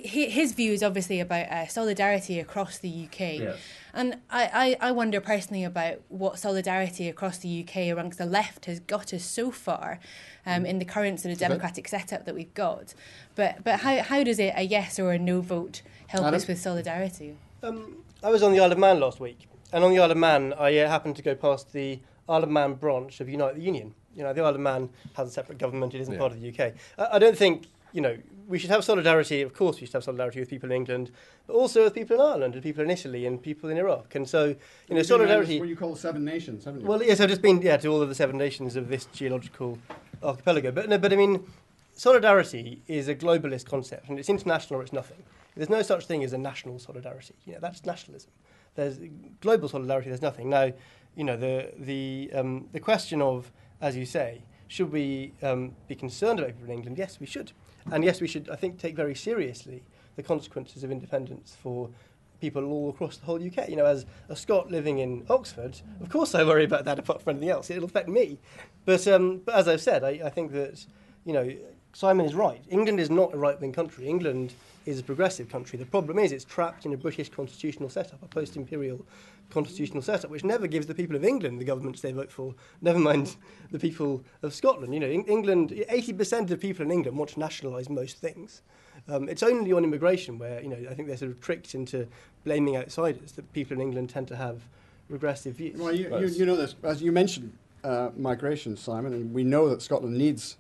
his view is obviously about solidarity across the UK. Yes. And I wonder personally about what solidarity across the UK amongst the left has got us so far in the current sort of democratic setup that we've got. But how does a yes or a no vote help us with solidarity? I was on the Isle of Man last week, and on the Isle of Man I happened to go past the Isle of Man branch of Unite the Union. The Isle of Man has a separate government, it isn't part of the UK. I don't think, we should have solidarity, of course we should have solidarity with people in England, but also with people in Ireland and people in Italy and people in Iraq. And so, solidarity... What you call 7 nations, haven't you? Well, yes, I've just been to all of the 7 nations of this geological archipelago. But I mean, solidarity is a globalist concept, and it's international or it's nothing. There's no such thing as a national solidarity. That's nationalism. There's global solidarity, there's nothing. Now, the question of, as you say, should we be concerned about people in England? Yes, we should. And yes, we should, I think, take very seriously the consequences of independence for people all across the whole UK. As a Scot living in Oxford, of course I worry about that apart from anything else. It'll affect me. But as I've said, I think that, Simon is right. England is not a right-wing country. England is a progressive country. The problem is it's trapped in a British constitutional setup, a post-imperial constitutional setup, which never gives the people of England the governments they vote for, never mind the people of Scotland. England, 80% of people in England want to nationalise most things. It's only on immigration where, I think they're sort of tricked into blaming outsiders that people in England tend to have regressive views. Well, you know this, as you mentioned, migration, Simon, and we know that Scotland needs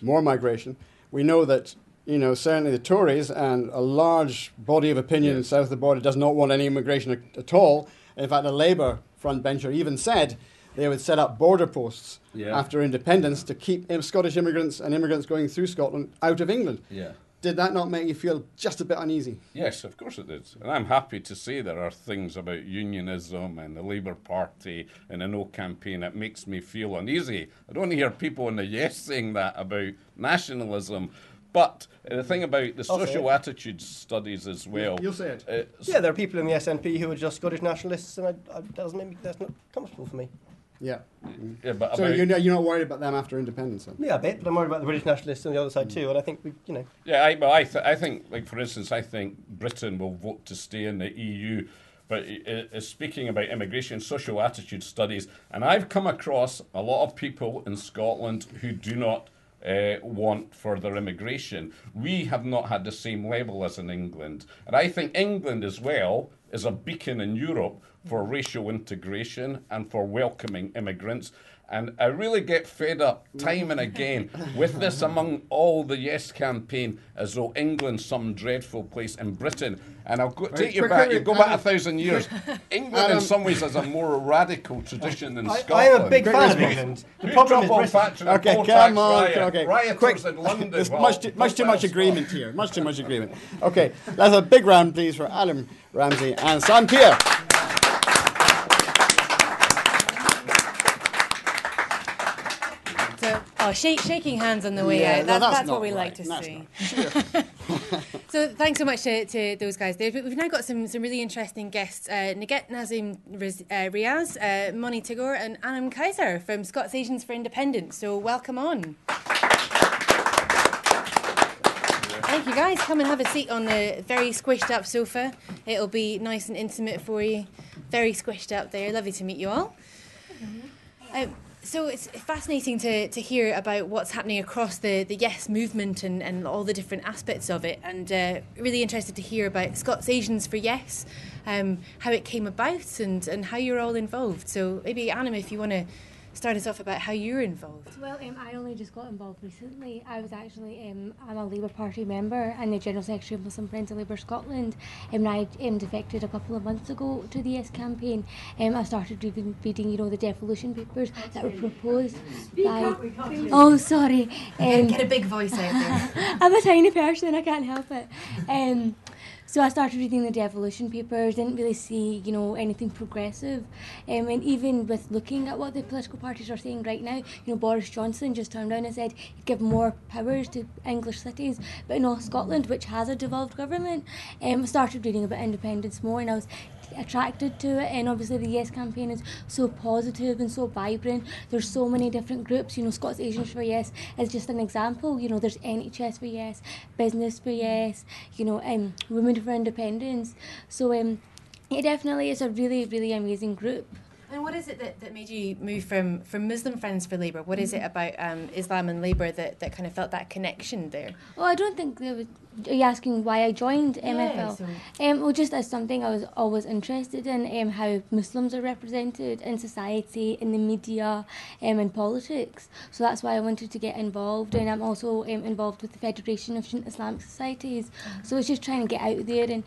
more migration. We know that, certainly the Tories and a large body of opinion south of the border does not want any immigration at all. In fact, the Labour frontbencher even said they would set up border posts after independence to keep Scottish immigrants and immigrants going through Scotland out of England. Yeah. Did that not make you feel just a bit uneasy? Yes, of course it did. And I'm happy to say there are things about unionism and the Labour Party and the No campaign that makes me feel uneasy. I don't hear people in the Yes saying that about nationalism. Not the thing about the social attitude studies as well. You'll say it. Yeah, there are people in the SNP who are just Scottish nationalists, and that's not comfortable for me. Yeah. Yeah, but So you're not worried about them after independence, then? Yeah, a bit, but I'm worried about the British nationalists on the other side too, and I think Yeah, I think, like, for instance, I think Britain will vote to stay in the EU. But speaking about immigration, social attitude studies, and I've come across a lot of people in Scotland who do not want further immigration. We have not had the same level as in England. And I think England as well is a beacon in Europe for racial integration and for welcoming immigrants. And I really get fed up time and again with this among all the Yes campaign, as though England's some dreadful place, in Britain. And I'll take you back 1,000 years. England in some ways has a more radical tradition than Scotland. I am a big fan of England. The problem is Britain. Okay, come on. Okay, rioters in London. There's much too much agreement here. Much too much agreement. Okay, let's have a big round, please, for Alan Ramsey and Simon Pia. Shaking hands on the way out. That's what we like to see. So thanks so much to those guys there. We've now got some really interesting guests. Naget Nazim Riaz, Moni Tagore and Anam Kaiser from Scots Asians for Independence. So welcome on. Thank you guys. Come and have a seat on the very squished up sofa. It'll be nice and intimate for you. Very squished up there. Lovely to meet you all. So it's fascinating to hear about what's happening across the Yes movement and all the different aspects of it, and really interested to hear about Scots Asians for Yes, how it came about and how you're all involved. So maybe Anam, if you want to start us off about how you're involved. Well, I only just got involved recently. I was actually, I'm a Labour Party member and the General Secretary of Muslim Friends of Labour Scotland, and I defected a couple of months ago to the Yes campaign. I started reading, the devolution papers that were proposed by... Oh, sorry. Get a big voice out there. I'm a tiny person, I can't help it. So I started reading the devolution papers, didn't really see, anything progressive. And even with looking at what the political parties are saying right now, Boris Johnson just turned around and said he'd give more powers to English cities. But in all Scotland, which has a devolved government, I started reading about independence more, and I was attracted to it. And obviously the Yes campaign is so positive and so vibrant. There's so many different groups. Scots Asians for Yes is just an example. There's NHS for Yes, Business for Yes, Women for Independence. So it definitely is a really, really amazing group. And what is it that made you move from Muslim Friends for Labour? What is it about Islam and Labour that kind of felt that connection there? Well, I don't think there was... Are you asking why I joined MFL? Well, just as something I was always interested in, how Muslims are represented in society, in the media, in politics. So that's why I wanted to get involved. And I'm also involved with the Federation of Student Islamic Societies. So it's just trying to get out there and,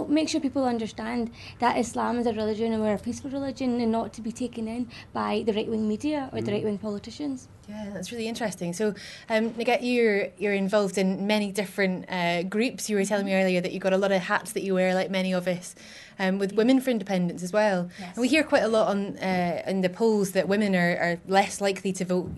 make sure people understand that Islam is a religion and we're a peaceful religion, and not to be taken in by the right-wing media or the right-wing politicians. Yeah, that's really interesting. So, Naget, you're involved in many different groups. You were telling me earlier that you've got a lot of hats that you wear, like many of us, with Women for Independence as well. Yes. And we hear quite a lot in the polls that women are less likely to vote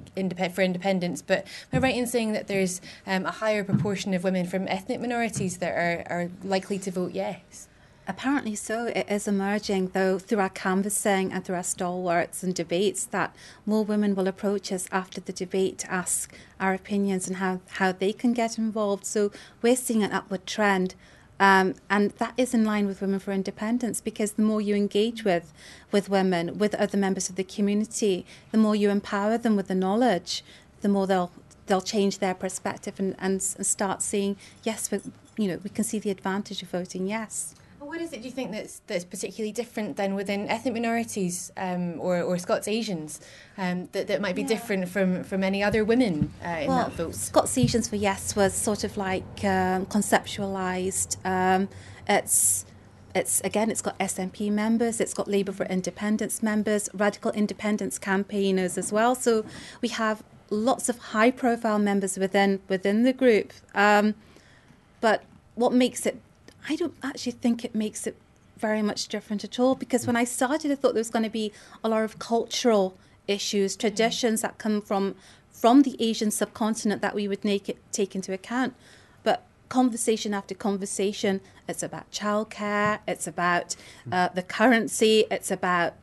for independence. But am I right in saying that there's a higher proportion of women from ethnic minorities that are likely to vote yes? Apparently so. It is emerging, though, through our canvassing and through our stalwarts and debates, that more women will approach us after the debate to ask our opinions and how they can get involved. So we're seeing an upward trend. And that is in line with Women for Independence, because the more you engage with women, with other members of the community, the more you empower them with the knowledge, the more they'll change their perspective and start seeing, yes, we can see the advantage of voting yes. What is it, do you think, that's particularly different then within ethnic minorities or Scots Asians that might be different from any other women in that vote? Scots Asians for Yes was sort of like conceptualised. It's got SNP members, it's got Labour for Independence members, radical independence campaigners as well. So we have lots of high-profile members within the group. But what makes it, I don't actually think it makes it very much different at all, because when I started, I thought there was going to be a lot of cultural issues, traditions that come from the Asian subcontinent that we would take into account. But conversation after conversation, it's about childcare, it's about the currency, it's about,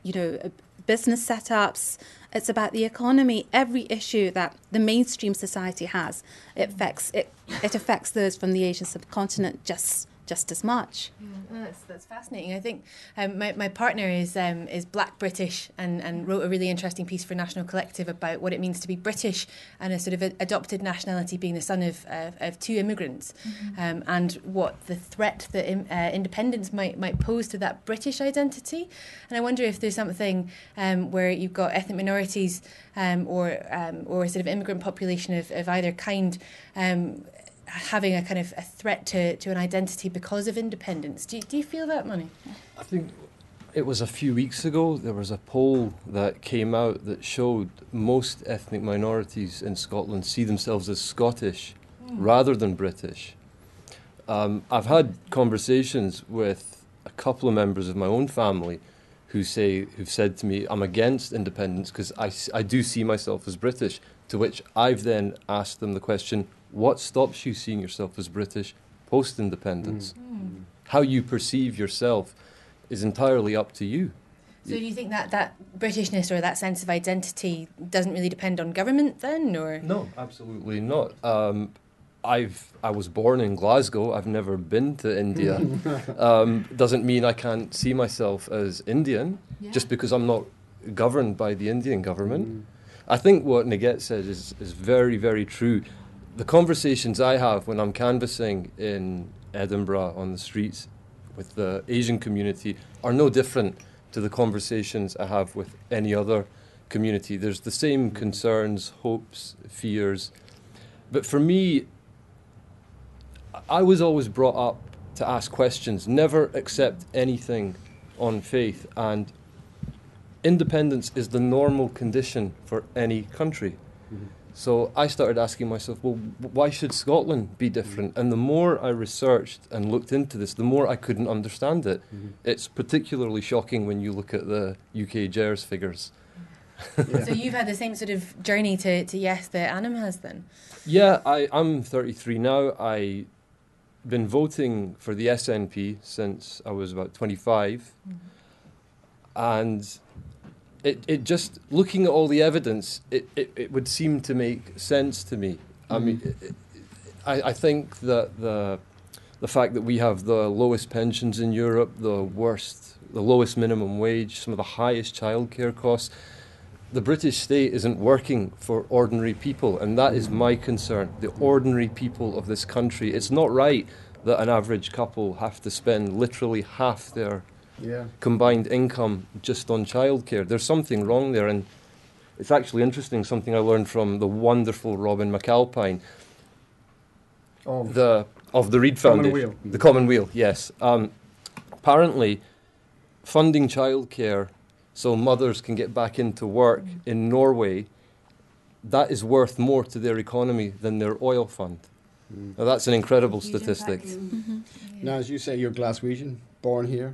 business setups, it's about the economy. Every issue that the mainstream society has, it affects those from the Asian subcontinent just as much. Yeah, that's fascinating. I think my partner is Black British and wrote a really interesting piece for National Collective about what it means to be British and a sort of adopted nationality, being the son of two immigrants, and what the threat that independence might pose to that British identity. And I wonder if there's something where you've got ethnic minorities or a sort of immigrant population of either kind having a kind of a threat to an identity because of independence. Do you feel that, Mani? I think it was a few weeks ago, there was a poll that came out that showed most ethnic minorities in Scotland see themselves as Scottish rather than British. I've had conversations with a couple of members of my own family who've said to me, I'm against independence because I do see myself as British, to which I've then asked them the question, what stops you seeing yourself as British post-independence? How you perceive yourself is entirely up to you. So do you think that Britishness or that sense of identity doesn't really depend on government then, or? No, absolutely not. I was born in Glasgow. I've never been to India. Doesn't mean I can't see myself as Indian just because I'm not governed by the Indian government. I think what Naget said is very, very true. The conversations I have when I'm canvassing in Edinburgh on the streets with the Asian community are no different to the conversations I have with any other community. There's the same concerns, hopes, fears. But for me, I was always brought up to ask questions, never accept anything on faith. And independence is the normal condition for any country. So I started asking myself, well, why should Scotland be different? And the more I researched and looked into this, the more I couldn't understand it. It's particularly shocking when you look at the UK JERS figures. So you've had the same sort of journey to yes that Annam has then? Yeah, I'm 33 now. I've been voting for the SNP since I was about 25. And it just, looking at all the evidence, it would seem to make sense to me. I mean, I think that the fact that we have the lowest pensions in Europe, the lowest minimum wage, some of the highest childcare costs, the British state isn't working for ordinary people, and that is my concern, the ordinary people of this country. It's not right that an average couple have to spend literally half their combined income just on childcare. There's something wrong there, and it's actually interesting, something I learned from the wonderful Robin McAlpine of the Reed Foundation. The Commonweal, yes. Apparently, funding childcare so mothers can get back into work in Norway, that is worth more to their economy than their oil fund. Now, that's an incredible statistic. Now, as you say, you're Glaswegian, born here.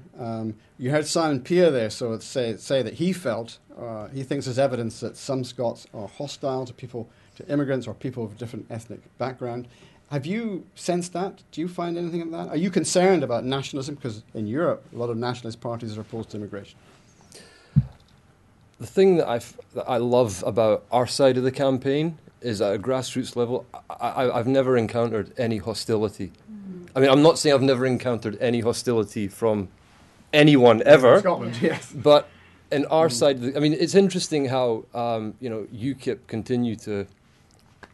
You heard Simon Pia there say that he thinks there's evidence that some Scots are hostile to immigrants or people of different ethnic background. Have you sensed that? Do you find anything of that? Are you concerned about nationalism? Because in Europe, a lot of nationalist parties are opposed to immigration. The thing that I love about our side of the campaign is at a grassroots level, I've never encountered any hostility. I mean, I'm not saying I've never encountered any hostility from anyone ever. Scotland, yes. But in our side, it's interesting how UKIP continue to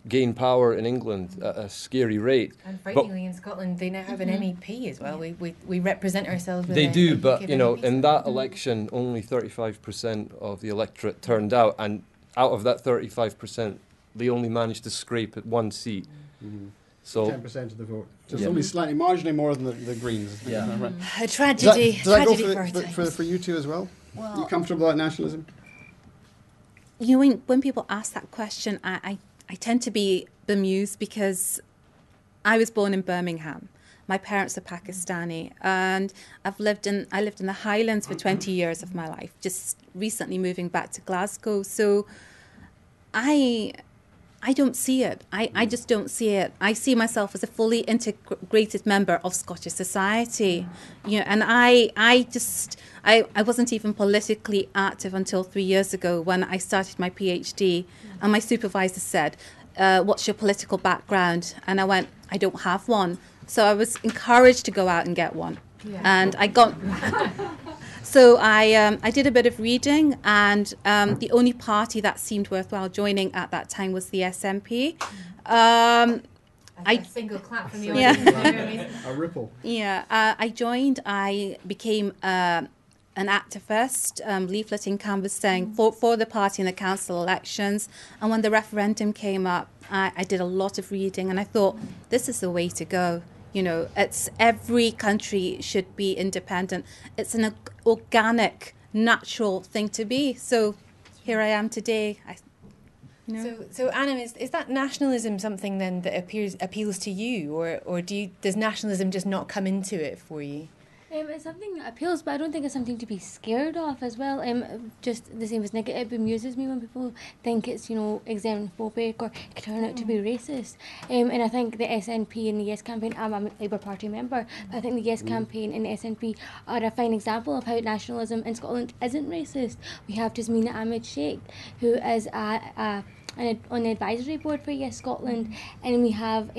gain power in England at a scary rate. And frighteningly, in Scotland, they now have an MEP as well. We represent ourselves with They do, but MEP. in that election, only 35% of the electorate turned out, and out of that 35%, they only managed to scrape at one seat. So 10% of the vote. Just only slightly, marginally more than the Greens. Yeah. Right? A tragedy. Does that Tragedy go for you two as well? Are you comfortable with nationalism? When people ask that question, I tend to be bemused because I was born in Birmingham. My parents are Pakistani, and I lived in the Highlands for 20 years of my life, just recently moving back to Glasgow. So I don't see it. I just don't see it. I see myself as a fully integrated member of Scottish society. And I wasn't even politically active until 3 years ago when I started my PhD, and my supervisor said, what's your political background? And I went, I don't have one. So I was encouraged to go out and get one. Yeah. And I got... So I did a bit of reading, and the only party that seemed worthwhile joining at that time was the SNP. A single clap from the audience. Yeah. A ripple. Yeah, I joined. I became an activist, leafleting, canvassing for the party in the council elections. And when the referendum came up, I did a lot of reading, and I thought, this is the way to go. It's every country should be independent. It's an organic, natural thing to be. So here I am today. So Anna, is that nationalism something then that appeals to you, or does nationalism just not come into it for you? It's something that appeals, but I don't think it's something to be scared of as well. Just the same as Nick, it bemuses me when people think it's, xenophobic or it could turn out to be racist. And I think the SNP and the Yes campaign, I'm a Labour Party member, but I think the Yes campaign and the SNP are a fine example of how nationalism in Scotland isn't racist. We have Jasmina Ahmed Sheikh, who is on the advisory board for Yes Scotland, and we have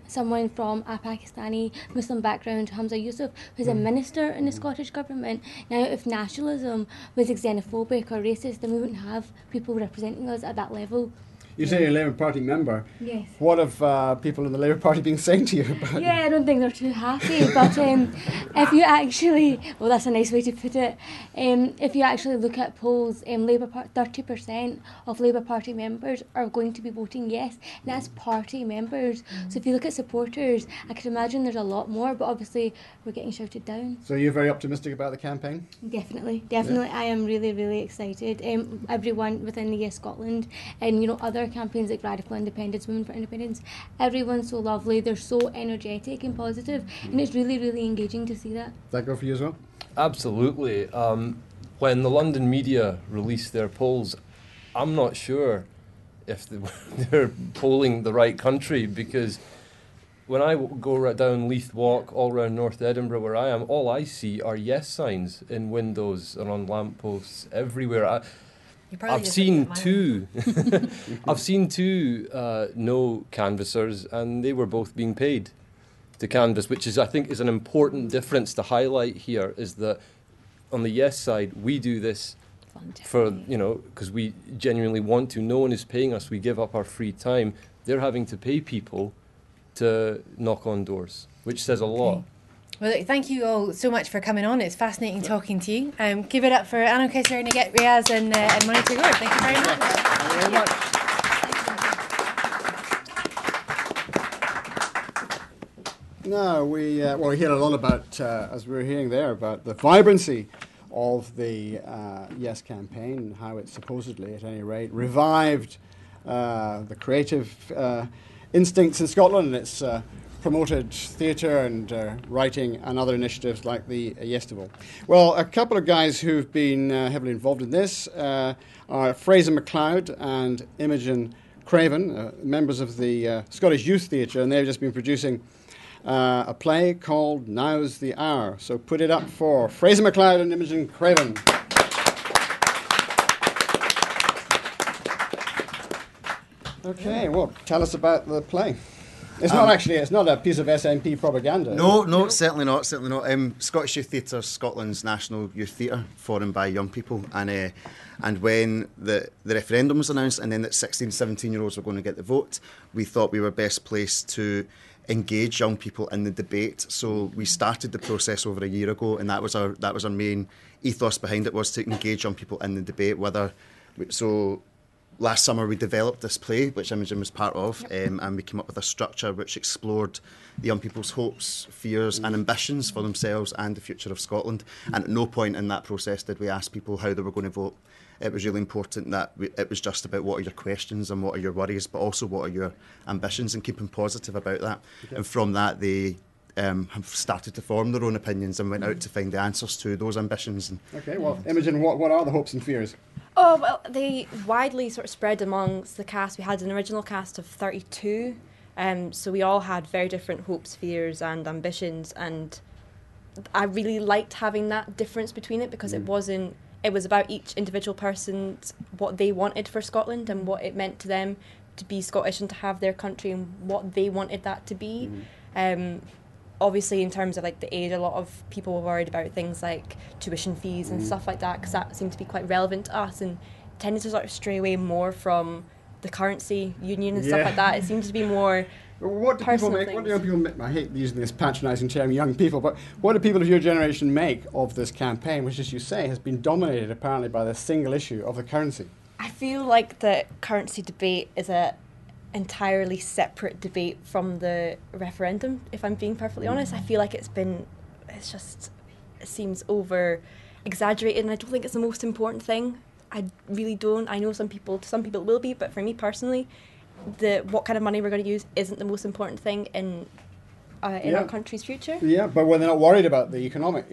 someone from a Pakistani Muslim background, Hamza Yusuf, who's a minister in the Scottish Government. Now, if nationalism was xenophobic or racist, then we wouldn't have people representing us at that level. You say you're a Labour Party member. Yes. What have people in the Labour Party been saying to you about it? Yeah, I don't think they're too happy. But if you actually, well, that's a nice way to put it. If you actually look at polls, 30% of Labour Party members are going to be voting yes, and that's party members. So if you look at supporters, I could imagine there's a lot more, but obviously we're getting shouted down. So you're very optimistic about the campaign? Definitely. Yeah. I am really, really excited. Everyone within the Yes Scotland and other campaigns like Radical Independence, Women for Independence, everyone's so lovely, they're so energetic and positive, and it's really, really engaging to see that. Does that go for you as well? Absolutely. When the London media released their polls, I'm not sure if they're polling the right country, because when I go down Leith Walk, all around North Edinburgh where I am, all I see are yes signs in windows and on lampposts everywhere. I've seen two. I've seen two no canvassers, and they were both being paid to canvass, which I think is an important difference to highlight here. Is that on the yes side, we do this for because we genuinely want to. No one is paying us. We give up our free time. They're having to pay people to knock on doors, which says a lot. Okay. Well, look, thank you all so much for coming on. It's fascinating talking to you. Give it up for Anna Kessler, Naget Riaz and Monica Gore. Thank you very much. Thank you very much. No, we hear a lot about, as we were hearing there, about the vibrancy of the Yes campaign and how it supposedly, at any rate, revived the creative instincts in Scotland, and it's promoted theatre and writing and other initiatives like the Yestival. Well, a couple of guys who've been heavily involved in this are Fraser MacLeod and Imogen Craven, members of the Scottish Youth Theatre, and they've just been producing a play called Now's the Hour. So put it up for Fraser MacLeod and Imogen Craven. Okay, well, tell us about the play. It's not a piece of SNP propaganda. No, certainly not. Scottish Youth Theatre, Scotland's national youth theatre, formed by young people. And when the referendum was announced, and then that 16, 17-year-olds were going to get the vote, we thought we were best placed to engage young people in the debate. So we started the process over a year ago, and that was our main ethos behind it, was to engage young people in the debate. Last summer we developed this play, which Imogen was part of, and we came up with a structure which explored the young people's hopes, fears and ambitions for themselves and the future of Scotland. And at no point in that process did we ask people how they were going to vote. It was really important that it was just about what are your questions and what are your worries, but also what are your ambitions, and keeping positive about that. Okay. And from that, the have started to form their own opinions and went out to find the answers to those ambitions. And Okay, well, Imogen, what are the hopes and fears? Oh, well, they widely sort of spread amongst the cast. We had an original cast of 32, so we all had very different hopes, fears and ambitions, and I really liked having that difference between it because it was about each individual person's, what they wanted for Scotland and what it meant to them to be Scottish and to have their country and what they wanted that to be. Obviously, in terms of like the age, a lot of people were worried about things like tuition fees and stuff like that because that seemed to be quite relevant to us and tended to sort of stray away more from the currency union and stuff like that. It seemed to be more What do people make? What do young people make? I hate using this patronising term, young people, but what do people of your generation make of this campaign, which, as you say, has been dominated apparently by the single issue of the currency? I feel like the currency debate is a entirely separate debate from the referendum, if I'm being perfectly honest. I feel like it seems over exaggerated and I don't think it's the most important thing. I really don't. I know some people it will be, but for me personally, what kind of money we're going to use isn't the most important thing in our country's future. Yeah, but when they're not worried about the economic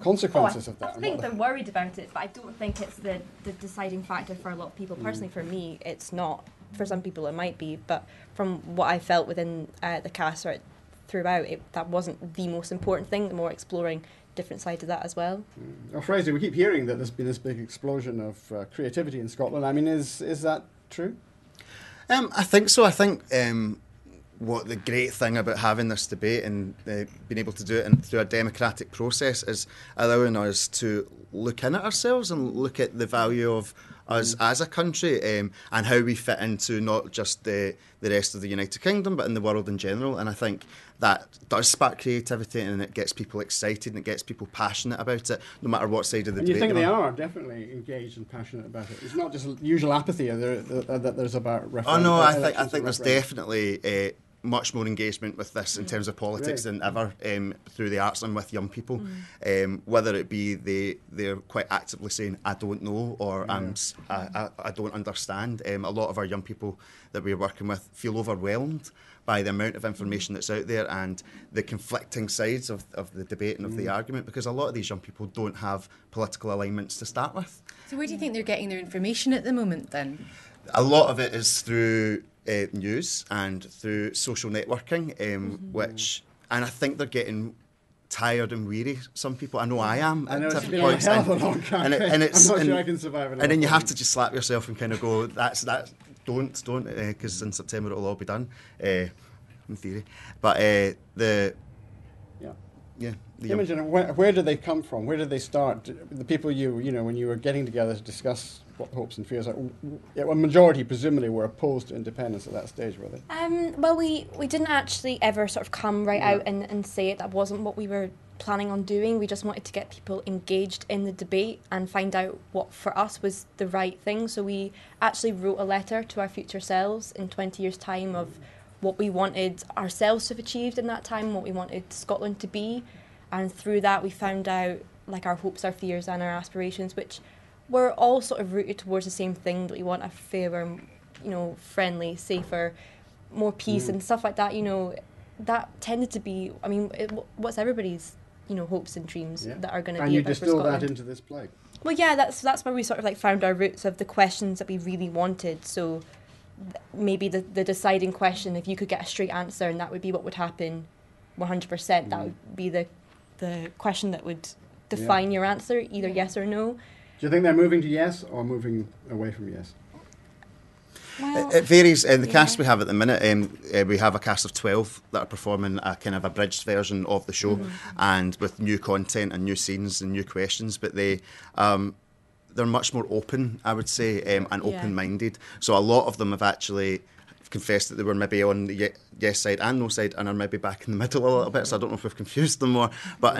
consequences of that. I think they're worried about it, but I don't think it's the deciding factor for a lot of people. Personally, for me, it's not. For some people, it might be, but from what I felt within the cast throughout, that wasn't the most important thing. The more exploring different sides of that as well. Well, Fraser, we keep hearing that there's been this big explosion of creativity in Scotland. I mean, is that true? I think so. I think what the great thing about having this debate and being able to do it through a democratic process is allowing us to look in at ourselves and look at the value of us as a country and how we fit into not just the rest of the United Kingdom but in the world in general. And I think that does spark creativity and it gets people excited and it gets people passionate about it, no matter what side of the debate. And you think they are definitely engaged and passionate about it? It's not just usual apathy that there's about referendum. Oh no, I think there's definitely much more engagement with this in terms of politics than ever through the arts and with young people. Whether it be they're quite actively saying, I don't know, or I don't understand. A lot of our young people that we're working with feel overwhelmed by the amount of information that's out there and the conflicting sides of the debate and of the argument, because a lot of these young people don't have political alignments to start with. So where do you think they're getting their information at the moment then? A lot of it is through news and through social networking, and I think they're getting tired and weary. Some people, I know I am. I know at it's been points, a hell of a long campaign. I'm not sure I can survive it. And then you have to just slap yourself and kind of go, don't, because in September it'll all be done, in theory. But Imogen, where did they come from? Where did they start? The people when you were getting together to discuss what hopes and fears are, a majority presumably were opposed to independence at that stage, were they? Well, we didn't actually ever sort of come right out and say it. That wasn't what we were planning on doing. We just wanted to get people engaged in the debate and find out what for us was the right thing. So we actually wrote a letter to our future selves in 20 years' time of what we wanted ourselves to have achieved in that time, what we wanted Scotland to be. And through that we found out like our hopes, our fears and our aspirations, which were all sort of rooted towards the same thing, that we want a fairer, friendly, safer, more peace and stuff like that. That tended to be, what's everybody's, hopes and dreams that are going to be. And you about for distill Scotland. that into this play. Well, yeah, that's where we sort of like found our roots of the questions that we really wanted. So maybe the deciding question, if you could get a straight answer and that would be what would happen 100%, that would be the question that would define your answer, either yes or no. Do you think they're moving to yes or moving away from yes? Well, it varies. The cast we have at the minute, we have a cast of 12 that are performing a kind of abridged version of the show, and with new content and new scenes and new questions. But they're much more open, I would say, and open-minded. So a lot of them have actually confessed that they were maybe on the yes side and no side, and are maybe back in the middle a little bit. So I don't know if we've confused them more. But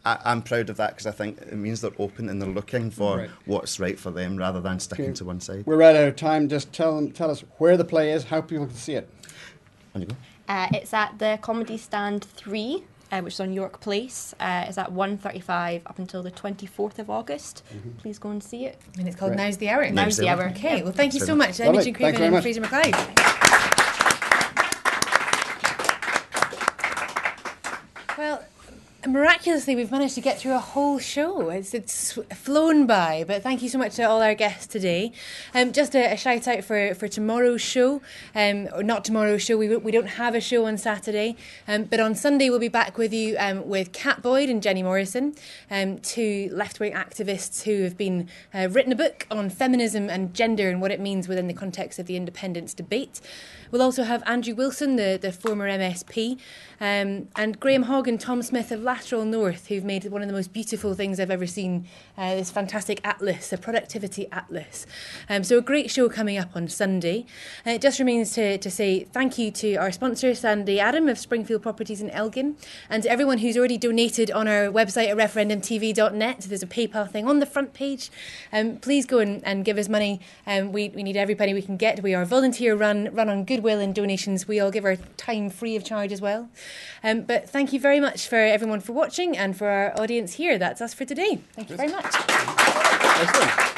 I'm proud of that, because I think it means they're open and they're looking for what's right for them rather than sticking to one side. We're right out of time. Just tell us where the play is, how people can see it. On you go. It's at the Comedy Stand 3, which is on York Place. It's at 1:35 up until the 24th of August. Please go and see it. And it's called Now's the Hour. Now's the Hour. Okay, well, thank you so much, Imogen Craven and Fraser McLeod. Well, miraculously, we've managed to get through a whole show. It's flown by, but thank you so much to all our guests today. Just a shout out for tomorrow's show, or not tomorrow's show. We don't have a show on Saturday, but on Sunday we'll be back with you with Kat Boyd and Jenny Morrison, two left-wing activists who have been written a book on feminism and gender and what it means within the context of the independence debate. We'll also have Andrew Wilson, the former MSP, and Graham Hogg and Tom Smith of Lateral North, who've made one of the most beautiful things I've ever seen, this fantastic atlas, a productivity atlas. So a great show coming up on Sunday. It just remains to say thank you to our sponsor, Sandy Adam of Springfield Properties in Elgin, and to everyone who's already donated on our website at referendumtv.net. There's a PayPal thing on the front page. Please go and give us money. We need every penny we can get. We are volunteer run on goodwill and donations. We all give our time free of charge as well. But thank you very much for everyone for watching, and for our audience here. That's us for today. Thank you very much. Excellent.